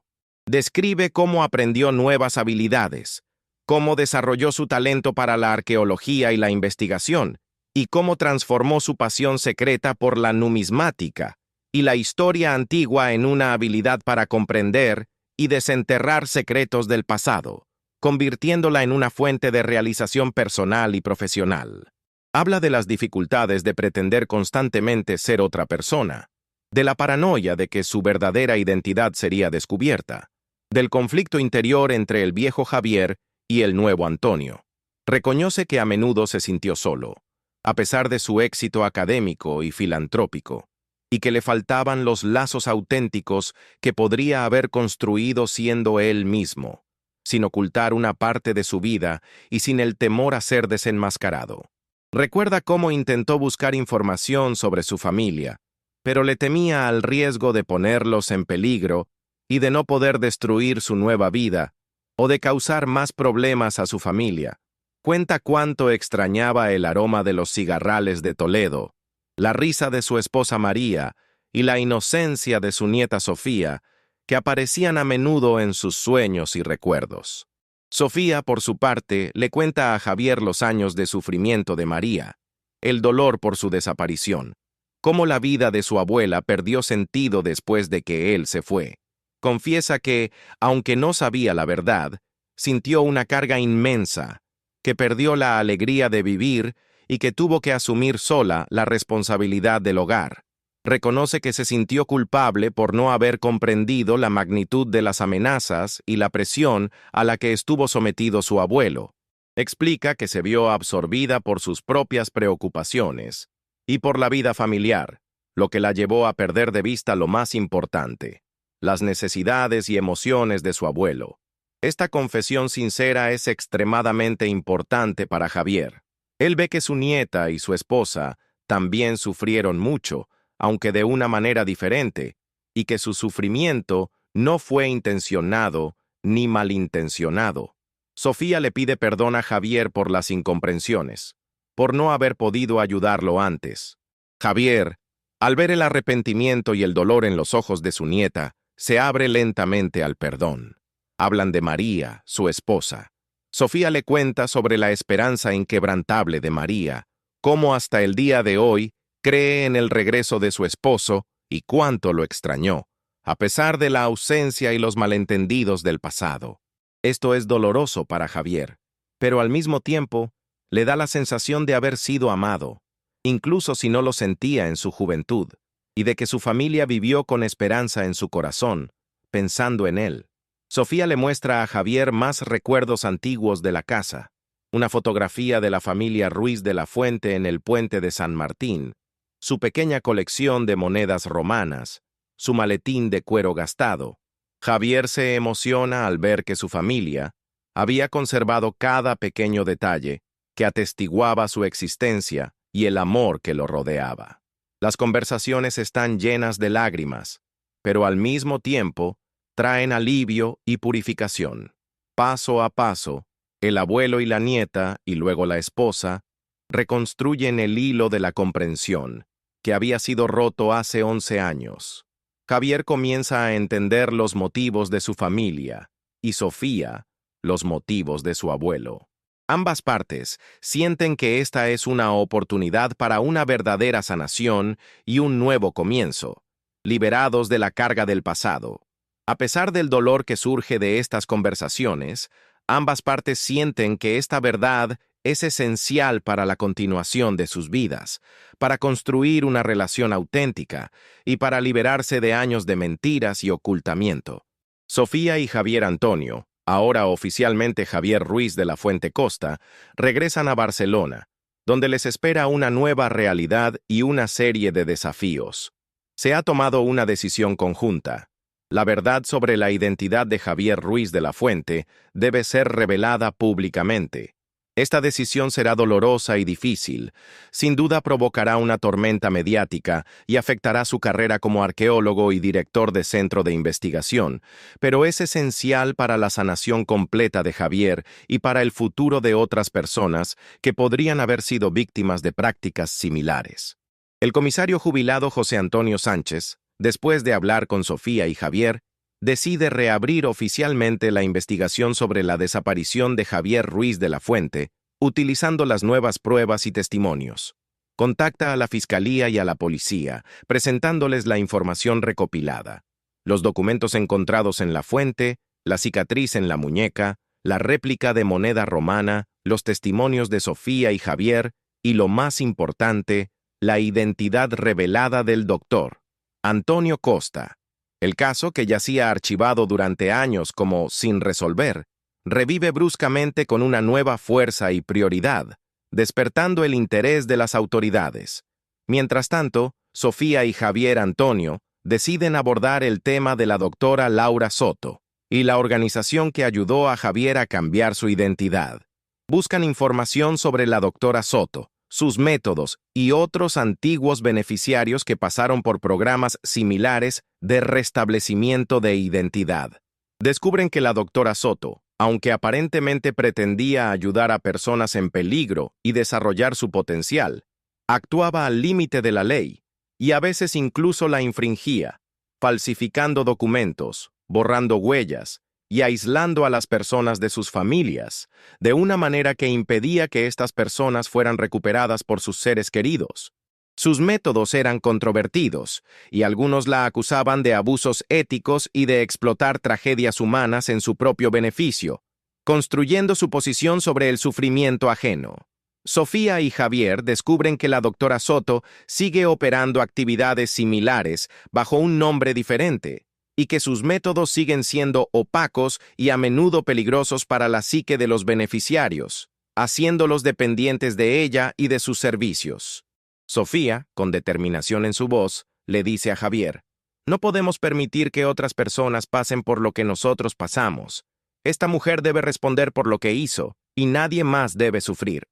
Describe cómo aprendió nuevas habilidades, cómo desarrolló su talento para la arqueología y la investigación, y cómo transformó su pasión secreta por la numismática y la historia antigua en una habilidad para comprender y desenterrar secretos del pasado, convirtiéndola en una fuente de realización personal y profesional. Habla de las dificultades de pretender constantemente ser otra persona, de la paranoia de que su verdadera identidad sería descubierta, del conflicto interior entre el viejo Javier y el nuevo Antonio. Reconoce que a menudo se sintió solo, a pesar de su éxito académico y filantrópico, y que le faltaban los lazos auténticos que podría haber construido siendo él mismo, sin ocultar una parte de su vida y sin el temor a ser desenmascarado. Recuerda cómo intentó buscar información sobre su familia, pero le temía al riesgo de ponerlos en peligro y de no poder destruir su nueva vida o de causar más problemas a su familia. Cuenta cuánto extrañaba el aroma de los cigarrales de Toledo, la risa de su esposa María y la inocencia de su nieta Sofía, que aparecían a menudo en sus sueños y recuerdos. Sofía, por su parte, le cuenta a Javier los años de sufrimiento de María, el dolor por su desaparición, cómo la vida de su abuela perdió sentido después de que él se fue. Confiesa que, aunque no sabía la verdad, sintió una carga inmensa, que perdió la alegría de vivir y que tuvo que asumir sola la responsabilidad del hogar. Reconoce que se sintió culpable por no haber comprendido la magnitud de las amenazas y la presión a la que estuvo sometido su abuelo. Explica que se vio absorbida por sus propias preocupaciones y por la vida familiar, lo que la llevó a perder de vista lo más importante, las necesidades y emociones de su abuelo. Esta confesión sincera es extremadamente importante para Javier. Él ve que su nieta y su esposa también sufrieron mucho, aunque de una manera diferente, y que su sufrimiento no fue intencionado ni malintencionado. Sofía le pide perdón a Javier por las incomprensiones, por no haber podido ayudarlo antes. Javier, al ver el arrepentimiento y el dolor en los ojos de su nieta, se abre lentamente al perdón. Hablan de María, su esposa. Sofía le cuenta sobre la esperanza inquebrantable de María, cómo hasta el día de hoy cree en el regreso de su esposo y cuánto lo extrañó, a pesar de la ausencia y los malentendidos del pasado. Esto es doloroso para Javier, pero al mismo tiempo le da la sensación de haber sido amado, incluso si no lo sentía en su juventud, y de que su familia vivió con esperanza en su corazón, pensando en él. Sofía le muestra a Javier más recuerdos antiguos de la casa, una fotografía de la familia Ruiz de la Fuente en el puente de San Martín, su pequeña colección de monedas romanas, su maletín de cuero gastado. Javier se emociona al ver que su familia había conservado cada pequeño detalle que atestiguaba su existencia y el amor que lo rodeaba. Las conversaciones están llenas de lágrimas, pero al mismo tiempo traen alivio y purificación. Paso a paso, el abuelo y la nieta, y luego la esposa, reconstruyen el hilo de la comprensión, que había sido roto hace 11 años. Javier comienza a entender los motivos de su familia, y Sofía, los motivos de su abuelo. Ambas partes sienten que esta es una oportunidad para una verdadera sanación y un nuevo comienzo, liberados de la carga del pasado. A pesar del dolor que surge de estas conversaciones, ambas partes sienten que esta verdad es esencial para la continuación de sus vidas, para construir una relación auténtica y para liberarse de años de mentiras y ocultamiento. Sofía y Javier Antonio, ahora oficialmente Javier Ruiz de la Fuente Costa, regresan a Barcelona, donde les espera una nueva realidad y una serie de desafíos. Se ha tomado una decisión conjunta. La verdad sobre la identidad de Javier Ruiz de la Fuente debe ser revelada públicamente. Esta decisión será dolorosa y difícil, sin duda provocará una tormenta mediática y afectará su carrera como arqueólogo y director de centro de investigación, pero es esencial para la sanación completa de Javier y para el futuro de otras personas que podrían haber sido víctimas de prácticas similares. El comisario jubilado José Antonio Sánchez, después de hablar con Sofía y Javier, decide reabrir oficialmente la investigación sobre la desaparición de Javier Ruiz de la Fuente, utilizando las nuevas pruebas y testimonios. Contacta a la Fiscalía y a la Policía, presentándoles la información recopilada, los documentos encontrados en la fuente, la cicatriz en la muñeca, la réplica de moneda romana, los testimonios de Sofía y Javier, y lo más importante, la identidad revelada del doctor, Antonio Costa. El caso, que yacía archivado durante años como sin resolver, revive bruscamente con una nueva fuerza y prioridad, despertando el interés de las autoridades. Mientras tanto, Sofía y Javier Antonio deciden abordar el tema de la doctora Laura Soto y la organización que ayudó a Javier a cambiar su identidad. Buscan información sobre la doctora Soto, sus métodos y otros antiguos beneficiarios que pasaron por programas similares de restablecimiento de identidad. Descubren que la doctora Soto, aunque aparentemente pretendía ayudar a personas en peligro y desarrollar su potencial, actuaba al límite de la ley y a veces incluso la infringía, falsificando documentos, borrando huellas y aislando a las personas de sus familias, de una manera que impedía que estas personas fueran recuperadas por sus seres queridos. Sus métodos eran controvertidos, y algunos la acusaban de abusos éticos y de explotar tragedias humanas en su propio beneficio, construyendo su posición sobre el sufrimiento ajeno. Sofía y Javier descubren que la doctora Soto sigue operando actividades similares bajo un nombre diferente, y que sus métodos siguen siendo opacos y a menudo peligrosos para la psique de los beneficiarios, haciéndolos dependientes de ella y de sus servicios. Sofía, con determinación en su voz, le dice a Javier: «No podemos permitir que otras personas pasen por lo que nosotros pasamos. Esta mujer debe responder por lo que hizo, y nadie más debe sufrir».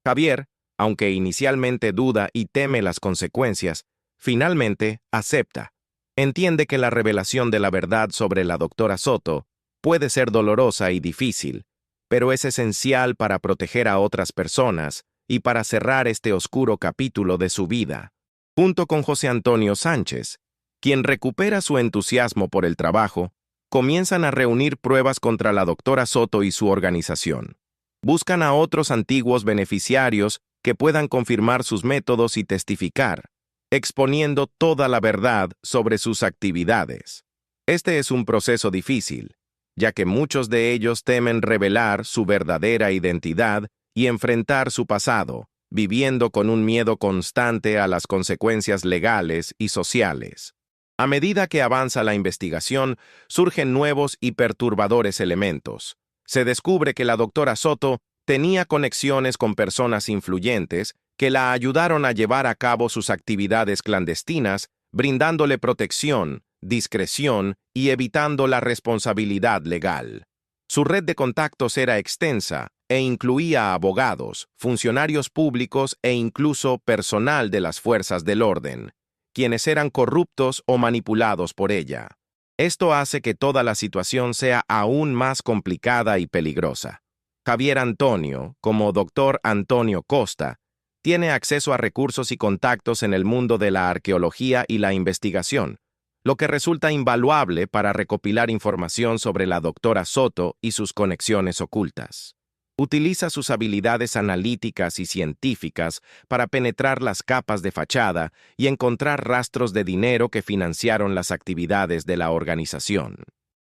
Javier, aunque inicialmente duda y teme las consecuencias, finalmente acepta. Entiende que la revelación de la verdad sobre la doctora Soto puede ser dolorosa y difícil, pero es esencial para proteger a otras personas y para cerrar este oscuro capítulo de su vida. Junto con José Antonio Sánchez, quien recupera su entusiasmo por el trabajo, comienzan a reunir pruebas contra la doctora Soto y su organización. Buscan a otros antiguos beneficiarios que puedan confirmar sus métodos y testificar, exponiendo toda la verdad sobre sus actividades. Este es un proceso difícil, ya que muchos de ellos temen revelar su verdadera identidad y enfrentar su pasado, viviendo con un miedo constante a las consecuencias legales y sociales. A medida que avanza la investigación, surgen nuevos y perturbadores elementos. Se descubre que la doctora Soto tenía conexiones con personas influyentes que la ayudaron a llevar a cabo sus actividades clandestinas, brindándole protección, discreción y evitando la responsabilidad legal. Su red de contactos era extensa e incluía abogados, funcionarios públicos e incluso personal de las fuerzas del orden, quienes eran corruptos o manipulados por ella. Esto hace que toda la situación sea aún más complicada y peligrosa. Javier Antonio, como Dr. Antonio Costa, tiene acceso a recursos y contactos en el mundo de la arqueología y la investigación, lo que resulta invaluable para recopilar información sobre la doctora Soto y sus conexiones ocultas. Utiliza sus habilidades analíticas y científicas para penetrar las capas de fachada y encontrar rastros de dinero que financiaron las actividades de la organización.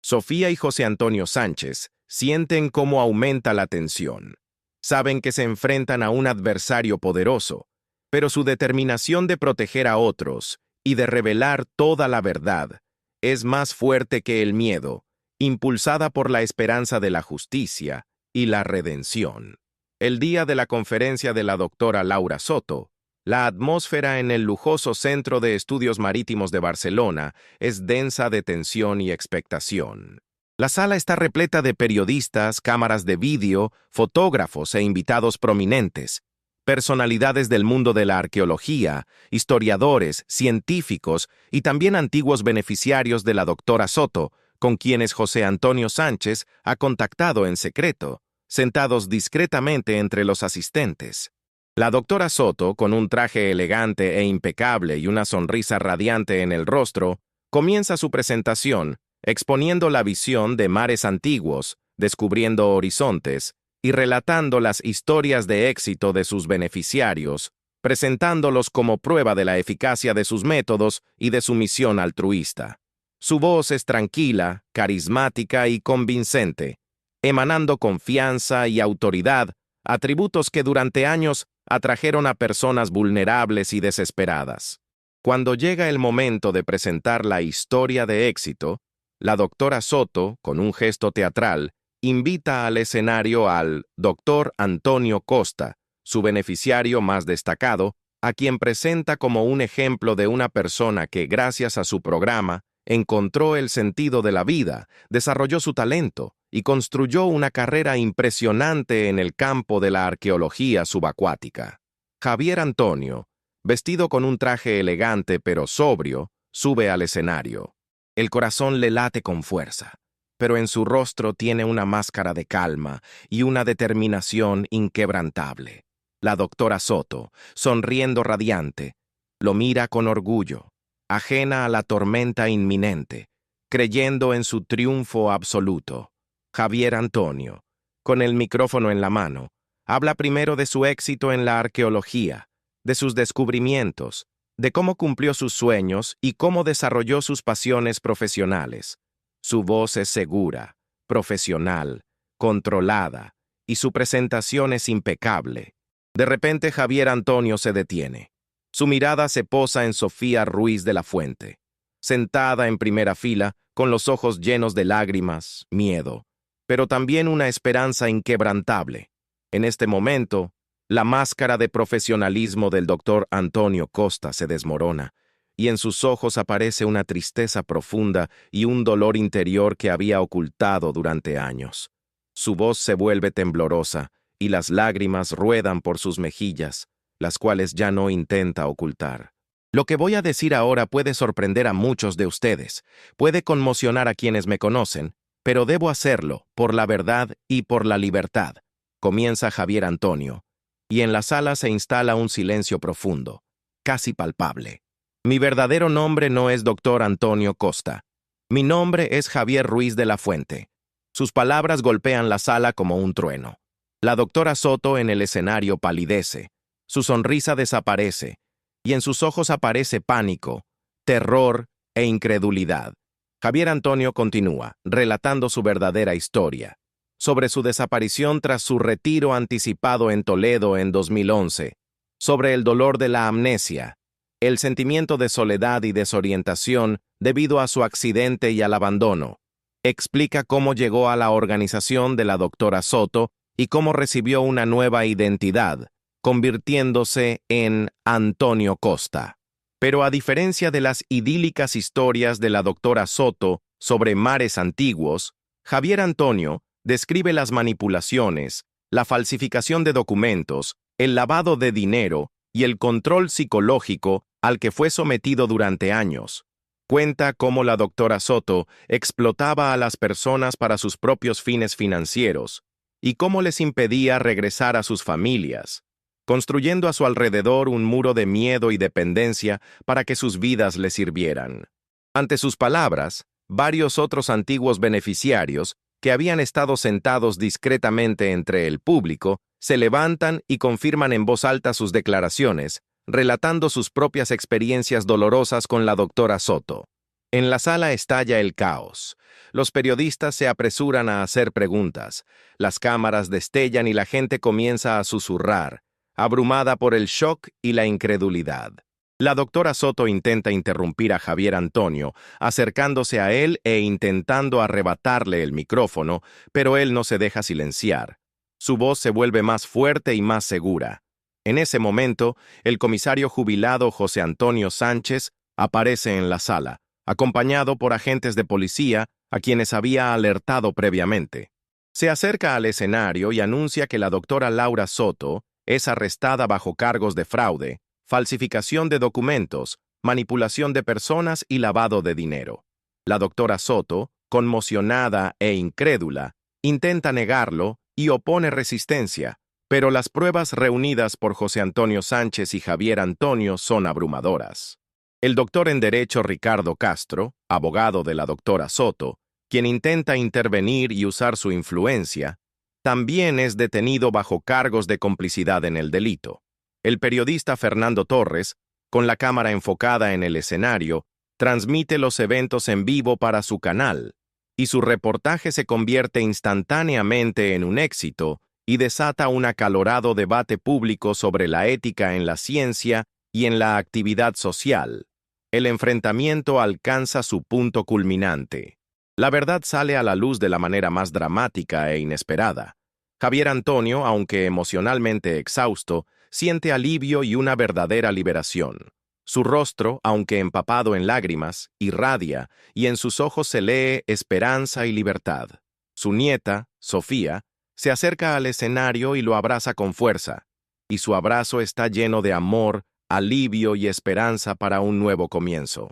Sofía y José Antonio Sánchez sienten cómo aumenta la tensión. Saben que se enfrentan a un adversario poderoso, pero su determinación de proteger a otros y de revelar toda la verdad es más fuerte que el miedo, impulsada por la esperanza de la justicia y la redención. El día de la conferencia de la doctora Laura Soto, la atmósfera en el lujoso Centro de Estudios Marítimos de Barcelona es densa de tensión y expectación. La sala está repleta de periodistas, cámaras de vídeo, fotógrafos e invitados prominentes, personalidades del mundo de la arqueología, historiadores, científicos y también antiguos beneficiarios de la doctora Soto, con quienes José Antonio Sánchez ha contactado en secreto, sentados discretamente entre los asistentes. La doctora Soto, con un traje elegante e impecable y una sonrisa radiante en el rostro, comienza su presentación exponiendo la visión de mares antiguos, descubriendo horizontes y relatando las historias de éxito de sus beneficiarios, presentándolos como prueba de la eficacia de sus métodos y de su misión altruista. Su voz es tranquila, carismática y convincente, emanando confianza y autoridad, atributos que durante años atrajeron a personas vulnerables y desesperadas. Cuando llega el momento de presentar la historia de éxito, la doctora Soto, con un gesto teatral, invita al escenario al Dr. Antonio Costa, su beneficiario más destacado, a quien presenta como un ejemplo de una persona que, gracias a su programa, encontró el sentido de la vida, desarrolló su talento y construyó una carrera impresionante en el campo de la arqueología subacuática. Javier Antonio, vestido con un traje elegante pero sobrio, sube al escenario. El corazón le late con fuerza, pero en su rostro tiene una máscara de calma y una determinación inquebrantable. La doctora Soto, sonriendo radiante, lo mira con orgullo, ajena a la tormenta inminente, creyendo en su triunfo absoluto. Javier Antonio, con el micrófono en la mano, habla primero de su éxito en la arqueología, de sus descubrimientos, de cómo cumplió sus sueños y cómo desarrolló sus pasiones profesionales. Su voz es segura, profesional, controlada, y su presentación es impecable. De repente Javier Antonio se detiene. Su mirada se posa en Sofía Ruiz de la Fuente, sentada en primera fila, con los ojos llenos de lágrimas, miedo, pero también una esperanza inquebrantable. En este momento, la máscara de profesionalismo del doctor Antonio Costa se desmorona, y en sus ojos aparece una tristeza profunda y un dolor interior que había ocultado durante años. Su voz se vuelve temblorosa, y las lágrimas ruedan por sus mejillas, las cuales ya no intenta ocultar. Lo que voy a decir ahora puede sorprender a muchos de ustedes, puede conmocionar a quienes me conocen, pero debo hacerlo por la verdad y por la libertad. Comienza Javier Antonio, y en la sala se instala un silencio profundo, casi palpable. Mi verdadero nombre no es doctor Antonio Costa. Mi nombre es Javier Ruiz de la Fuente. Sus palabras golpean la sala como un trueno. La doctora Soto en el escenario palidece, su sonrisa desaparece, y en sus ojos aparece pánico, terror e incredulidad. Javier Antonio continúa, relatando su verdadera historia, sobre su desaparición tras su retiro anticipado en Toledo en 2011, sobre el dolor de la amnesia, el sentimiento de soledad y desorientación debido a su accidente y al abandono. Explica cómo llegó a la organización de la doctora Soto y cómo recibió una nueva identidad, convirtiéndose en Antonio Costa. Pero a diferencia de las idílicas historias de la doctora Soto sobre mares antiguos, Javier Antonio describe las manipulaciones, la falsificación de documentos, el lavado de dinero y el control psicológico al que fue sometido durante años. Cuenta cómo la doctora Soto explotaba a las personas para sus propios fines financieros y cómo les impedía regresar a sus familias, construyendo a su alrededor un muro de miedo y dependencia para que sus vidas le sirvieran. Ante sus palabras, varios otros antiguos beneficiarios, que habían estado sentados discretamente entre el público, se levantan y confirman en voz alta sus declaraciones, relatando sus propias experiencias dolorosas con la doctora Soto. En la sala estalla el caos. Los periodistas se apresuran a hacer preguntas, las cámaras destellan y la gente comienza a susurrar, abrumada por el shock y la incredulidad. La doctora Soto intenta interrumpir a Javier Antonio, acercándose a él e intentando arrebatarle el micrófono, pero él no se deja silenciar. Su voz se vuelve más fuerte y más segura. En ese momento, el comisario jubilado José Antonio Sánchez aparece en la sala, acompañado por agentes de policía a quienes había alertado previamente. Se acerca al escenario y anuncia que la doctora Laura Soto es arrestada bajo cargos de fraude, falsificación de documentos, manipulación de personas y lavado de dinero. La doctora Soto, conmocionada e incrédula, intenta negarlo y opone resistencia, pero las pruebas reunidas por José Antonio Sánchez y Javier Antonio son abrumadoras. El doctor en Derecho Ricardo Castro, abogado de la doctora Soto, quien intenta intervenir y usar su influencia, también es detenido bajo cargos de complicidad en el delito. El periodista Fernando Torres, con la cámara enfocada en el escenario, transmite los eventos en vivo para su canal, y su reportaje se convierte instantáneamente en un éxito y desata un acalorado debate público sobre la ética en la ciencia y en la actividad social. El enfrentamiento alcanza su punto culminante. La verdad sale a la luz de la manera más dramática e inesperada. Javier Antonio, aunque emocionalmente exhausto, siente alivio y una verdadera liberación. Su rostro, aunque empapado en lágrimas, irradia, y en sus ojos se lee esperanza y libertad. Su nieta, Sofía, se acerca al escenario y lo abraza con fuerza, y su abrazo está lleno de amor, alivio y esperanza para un nuevo comienzo.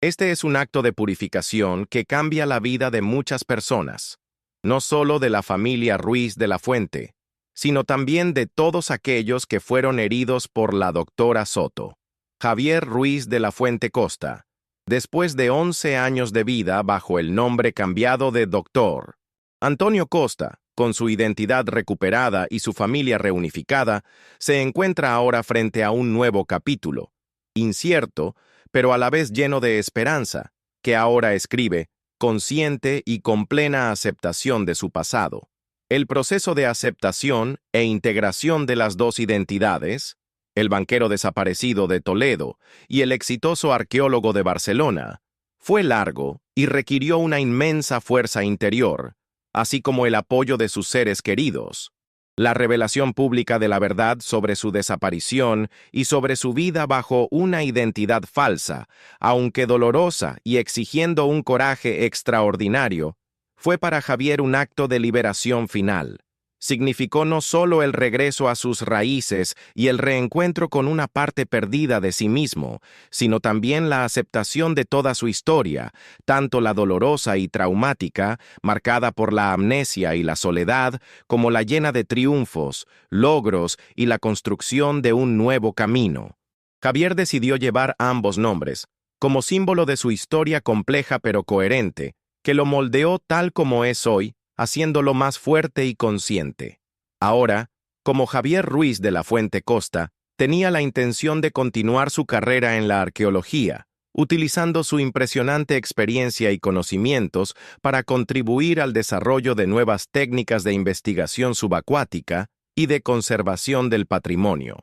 Este es un acto de purificación que cambia la vida de muchas personas, no solo de la familia Ruiz de la Fuente, sino también de todos aquellos que fueron heridos por la doctora Soto. Javier Ruiz de la Fuente Costa, después de 11 años de vida bajo el nombre cambiado de Dr. Antonio Costa, con su identidad recuperada y su familia reunificada, se encuentra ahora frente a un nuevo capítulo, incierto, pero a la vez lleno de esperanza, que ahora escribe, consciente y con plena aceptación de su pasado. El proceso de aceptación e integración de las dos identidades, el banquero desaparecido de Toledo y el exitoso arqueólogo de Barcelona, fue largo y requirió una inmensa fuerza interior, así como el apoyo de sus seres queridos. La revelación pública de la verdad sobre su desaparición y sobre su vida bajo una identidad falsa, aunque dolorosa y exigiendo un coraje extraordinario, fue para Javier un acto de liberación final. Significó no solo el regreso a sus raíces y el reencuentro con una parte perdida de sí mismo, sino también la aceptación de toda su historia, tanto la dolorosa y traumática, marcada por la amnesia y la soledad, como la llena de triunfos, logros y la construcción de un nuevo camino. Javier decidió llevar ambos nombres, como símbolo de su historia compleja pero coherente, que lo moldeó tal como es hoy, haciéndolo más fuerte y consciente. Ahora, como Javier Ruiz de la Fuente Costa, tenía la intención de continuar su carrera en la arqueología, utilizando su impresionante experiencia y conocimientos para contribuir al desarrollo de nuevas técnicas de investigación subacuática y de conservación del patrimonio.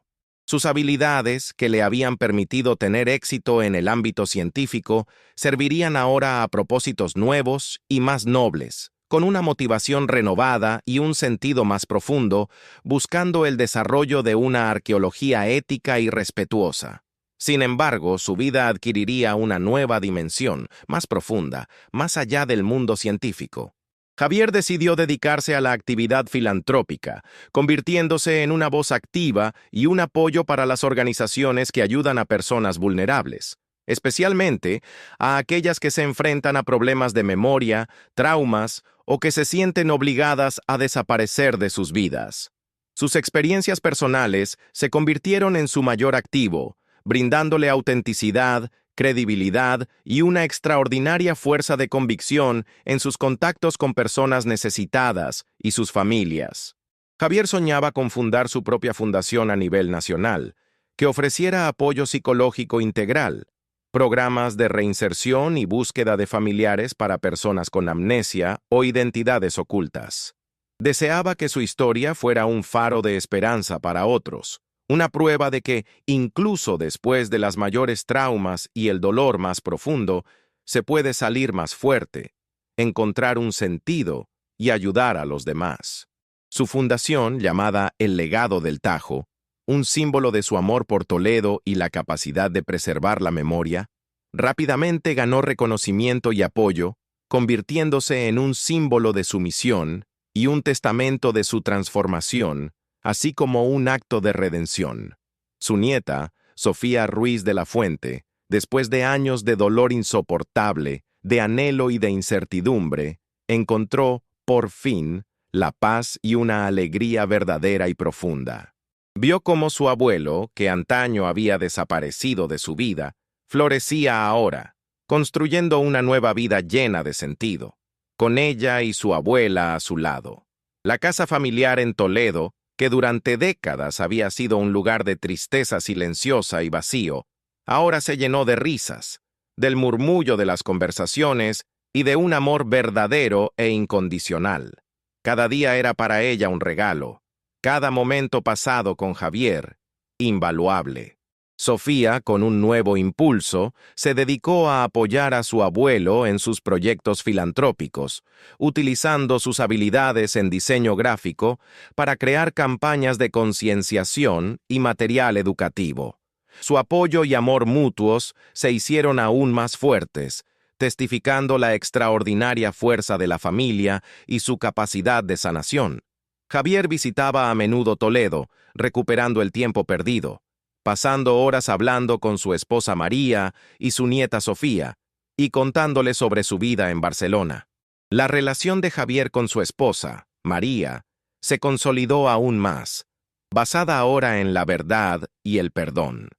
Sus habilidades, que le habían permitido tener éxito en el ámbito científico, servirían ahora a propósitos nuevos y más nobles, con una motivación renovada y un sentido más profundo, buscando el desarrollo de una arqueología ética y respetuosa. Sin embargo, su vida adquiriría una nueva dimensión, más profunda, más allá del mundo científico. Javier decidió dedicarse a la actividad filantrópica, convirtiéndose en una voz activa y un apoyo para las organizaciones que ayudan a personas vulnerables, especialmente a aquellas que se enfrentan a problemas de memoria, traumas o que se sienten obligadas a desaparecer de sus vidas. Sus experiencias personales se convirtieron en su mayor activo, brindándole autenticidad, credibilidad y una extraordinaria fuerza de convicción en sus contactos con personas necesitadas y sus familias. Javier soñaba con fundar su propia fundación a nivel nacional, que ofreciera apoyo psicológico integral, programas de reinserción y búsqueda de familiares para personas con amnesia o identidades ocultas. Deseaba que su historia fuera un faro de esperanza para otros, una prueba de que, incluso después de las mayores traumas y el dolor más profundo, se puede salir más fuerte, encontrar un sentido y ayudar a los demás. Su fundación, llamada El Legado del Tajo, un símbolo de su amor por Toledo y la capacidad de preservar la memoria, rápidamente ganó reconocimiento y apoyo, convirtiéndose en un símbolo de su misión y un testamento de su transformación, así como un acto de redención. Su nieta, Sofía Ruiz de la Fuente, después de años de dolor insoportable, de anhelo y de incertidumbre, encontró, por fin, la paz y una alegría verdadera y profunda. Vio cómo su abuelo, que antaño había desaparecido de su vida, florecía ahora, construyendo una nueva vida llena de sentido, con ella y su abuela a su lado. La casa familiar en Toledo, que durante décadas había sido un lugar de tristeza silenciosa y vacío, ahora se llenó de risas, del murmullo de las conversaciones y de un amor verdadero e incondicional. Cada día era para ella un regalo, cada momento pasado con Javier, invaluable. Sofía, con un nuevo impulso, se dedicó a apoyar a su abuelo en sus proyectos filantrópicos, utilizando sus habilidades en diseño gráfico para crear campañas de concienciación y material educativo. Su apoyo y amor mutuos se hicieron aún más fuertes, testificando la extraordinaria fuerza de la familia y su capacidad de sanación. Javier visitaba a menudo Toledo, recuperando el tiempo perdido, pasando horas hablando con su esposa María y su nieta Sofía, y contándole sobre su vida en Barcelona. La relación de Javier con su esposa, María, se consolidó aún más, basada ahora en la verdad y el perdón.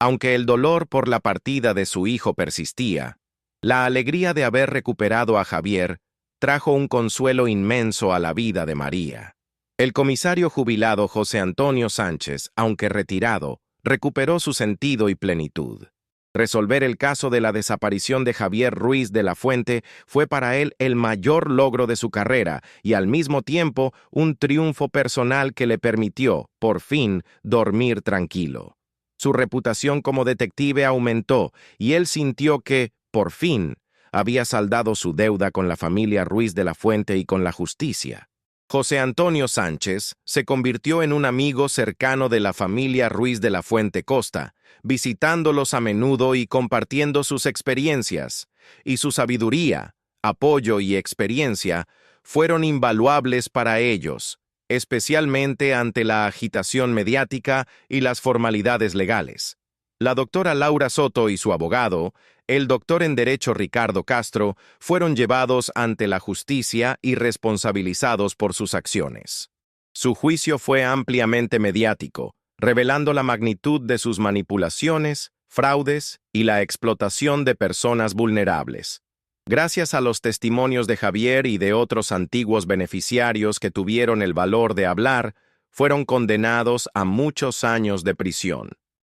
Aunque el dolor por la partida de su hijo persistía, la alegría de haber recuperado a Javier trajo un consuelo inmenso a la vida de María. El comisario jubilado José Antonio Sánchez, aunque retirado, recuperó su sentido y plenitud. Resolver el caso de la desaparición de Javier Ruiz de la Fuente fue para él el mayor logro de su carrera y al mismo tiempo un triunfo personal que le permitió, por fin, dormir tranquilo. Su reputación como detective aumentó y él sintió que, por fin, había saldado su deuda con la familia Ruiz de la Fuente y con la justicia. José Antonio Sánchez se convirtió en un amigo cercano de la familia Ruiz de la Fuente Costa, visitándolos a menudo y compartiendo sus experiencias, y su sabiduría, apoyo y experiencia fueron invaluables para ellos, especialmente ante la agitación mediática y las formalidades legales. La doctora Laura Soto y su abogado, el doctor en Derecho Ricardo Castro, fueron llevados ante la justicia y responsabilizados por sus acciones. Su juicio fue ampliamente mediático, revelando la magnitud de sus manipulaciones, fraudes y la explotación de personas vulnerables. Gracias a los testimonios de Javier y de otros antiguos beneficiarios que tuvieron el valor de hablar, fueron condenados a muchos años de prisión.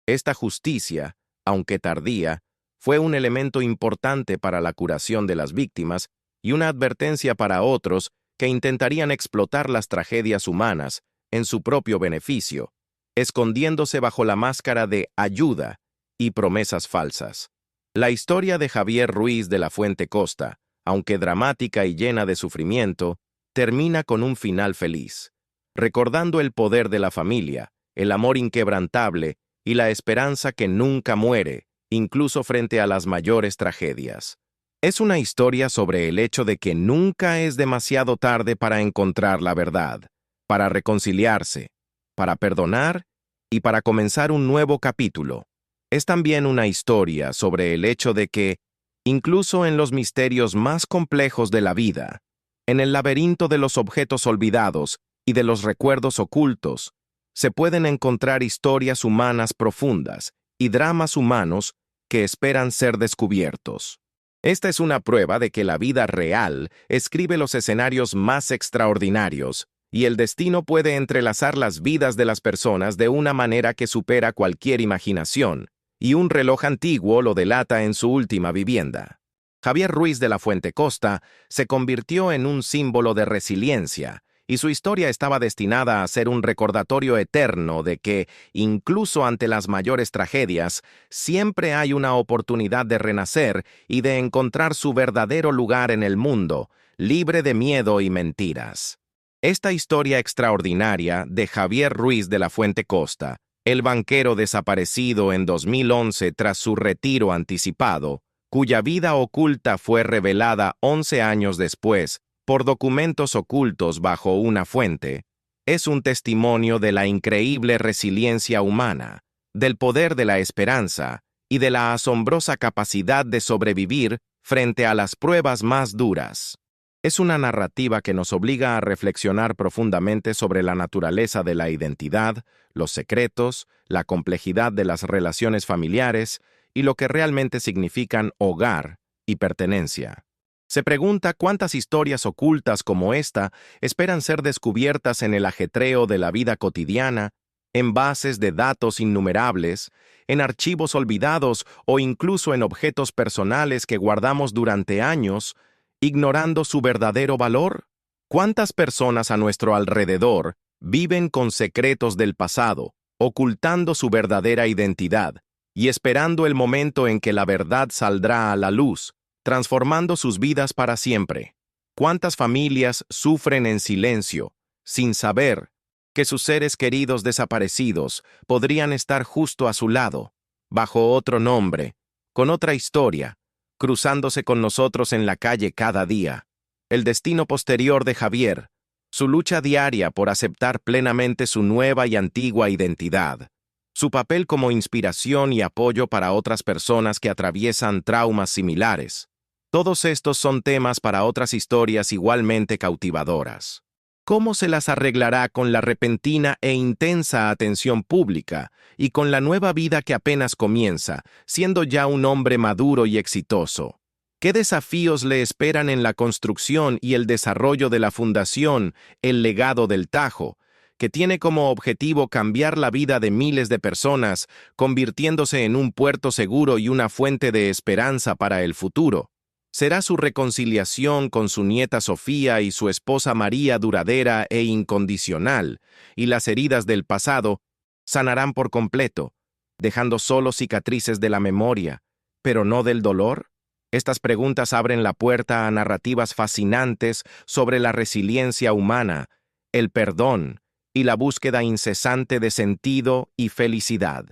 Esta justicia, aunque tardía, fue un elemento importante para la curación de las víctimas y una advertencia para otros que intentarían explotar las tragedias humanas en su propio beneficio, escondiéndose bajo la máscara de ayuda y promesas falsas. La historia de Javier Ruiz de la Fuente Costa, aunque dramática y llena de sufrimiento, termina con un final feliz, recordando el poder de la familia, el amor inquebrantable y la esperanza que nunca muere, incluso frente a las mayores tragedias. Es una historia sobre el hecho de que nunca es demasiado tarde para encontrar la verdad, para reconciliarse, para perdonar y para comenzar un nuevo capítulo. Es también una historia sobre el hecho de que, incluso en los misterios más complejos de la vida, en el laberinto de los objetos olvidados y de los recuerdos ocultos, se pueden encontrar historias humanas profundas y dramas humanos que esperan ser descubiertos. Esta es una prueba de que la vida real escribe los escenarios más extraordinarios y el destino puede entrelazar las vidas de las personas de una manera que supera cualquier imaginación, y un reloj antiguo lo delata en su última vivienda. Javier Ruiz de la Fuente Costa se convirtió en un símbolo de resiliencia, y su historia estaba destinada a ser un recordatorio eterno de que, incluso ante las mayores tragedias, siempre hay una oportunidad de renacer y de encontrar su verdadero lugar en el mundo, libre de miedo y mentiras. Esta historia extraordinaria de Javier Ruiz de la Fuente Costa, el banquero desaparecido en 2011 tras su retiro anticipado, cuya vida oculta fue revelada 11 años después, por documentos ocultos bajo una fuente, es un testimonio de la increíble resiliencia humana, del poder de la esperanza y de la asombrosa capacidad de sobrevivir frente a las pruebas más duras. Es una narrativa que nos obliga a reflexionar profundamente sobre la naturaleza de la identidad, los secretos, la complejidad de las relaciones familiares y lo que realmente significan hogar y pertenencia. Se pregunta cuántas historias ocultas como esta esperan ser descubiertas en el ajetreo de la vida cotidiana, en bases de datos innumerables, en archivos olvidados o incluso en objetos personales que guardamos durante años, ignorando su verdadero valor. ¿Cuántas personas a nuestro alrededor viven con secretos del pasado, ocultando su verdadera identidad y esperando el momento en que la verdad saldrá a la luz, transformando sus vidas para siempre? ¿Cuántas familias sufren en silencio, sin saber que sus seres queridos desaparecidos podrían estar justo a su lado, bajo otro nombre, con otra historia, cruzándose con nosotros en la calle cada día? El destino posterior de Javier, su lucha diaria por aceptar plenamente su nueva y antigua identidad, su papel como inspiración y apoyo para otras personas que atraviesan traumas similares. Todos estos son temas para otras historias igualmente cautivadoras. ¿Cómo se las arreglará con la repentina e intensa atención pública y con la nueva vida que apenas comienza, siendo ya un hombre maduro y exitoso? ¿Qué desafíos le esperan en la construcción y el desarrollo de la fundación, el legado del Tajo, que tiene como objetivo cambiar la vida de miles de personas, convirtiéndose en un puerto seguro y una fuente de esperanza para el futuro? ¿Será su reconciliación con su nieta Sofía y su esposa María duradera e incondicional, y las heridas del pasado sanarán por completo, dejando solo cicatrices de la memoria, pero no del dolor? Estas preguntas abren la puerta a narrativas fascinantes sobre la resiliencia humana, el perdón y la búsqueda incesante de sentido y felicidad.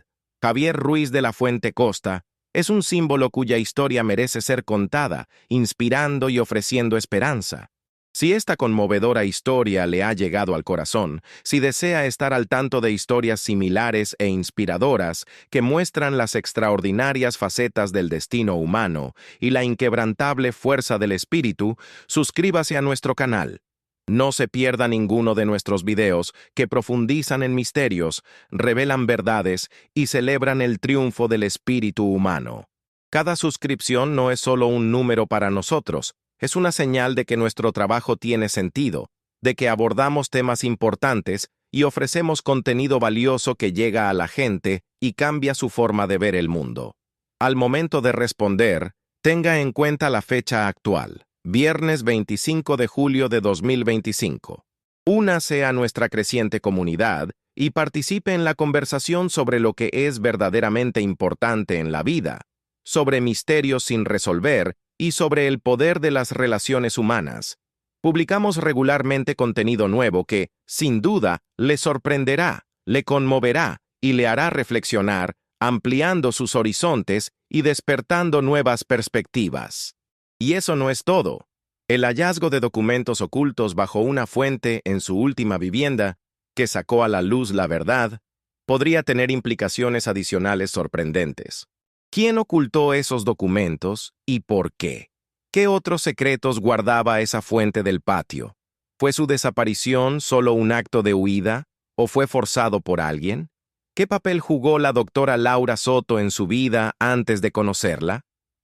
Javier Ruiz de la Fuente Costa es un símbolo cuya historia merece ser contada, inspirando y ofreciendo esperanza. Si esta conmovedora historia le ha llegado al corazón, si desea estar al tanto de historias similares e inspiradoras que muestran las extraordinarias facetas del destino humano y la inquebrantable fuerza del espíritu, suscríbase a nuestro canal. No se pierda ninguno de nuestros videos que profundizan en misterios, revelan verdades y celebran el triunfo del espíritu humano. Cada suscripción no es solo un número para nosotros, es una señal de que nuestro trabajo tiene sentido, de que abordamos temas importantes y ofrecemos contenido valioso que llega a la gente y cambia su forma de ver el mundo. Al momento de responder, tenga en cuenta la fecha actual, viernes 25 de julio de 2025. Únase a nuestra creciente comunidad y participe en la conversación sobre lo que es verdaderamente importante en la vida, sobre misterios sin resolver y sobre el poder de las relaciones humanas. Publicamos regularmente contenido nuevo que, sin duda, le sorprenderá, le conmoverá y le hará reflexionar, ampliando sus horizontes y despertando nuevas perspectivas. Y eso no es todo. El hallazgo de documentos ocultos bajo una fuente en su última vivienda, que sacó a la luz la verdad, podría tener implicaciones adicionales sorprendentes. ¿Quién ocultó esos documentos y por qué? ¿Qué otros secretos guardaba esa fuente del patio? ¿Fue su desaparición solo un acto de huida o fue forzado por alguien? ¿Qué papel jugó la doctora Laura Soto en su vida antes de conocerla?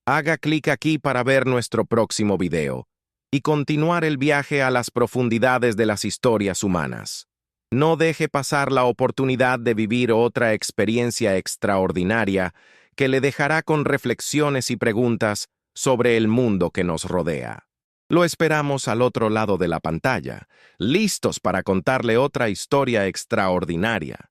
Haga clic aquí para ver nuestro próximo video y continuar el viaje a las profundidades de las historias humanas. No deje pasar la oportunidad de vivir otra experiencia extraordinaria que le dejará con reflexiones y preguntas sobre el mundo que nos rodea. Lo esperamos al otro lado de la pantalla, listos para contarle otra historia extraordinaria.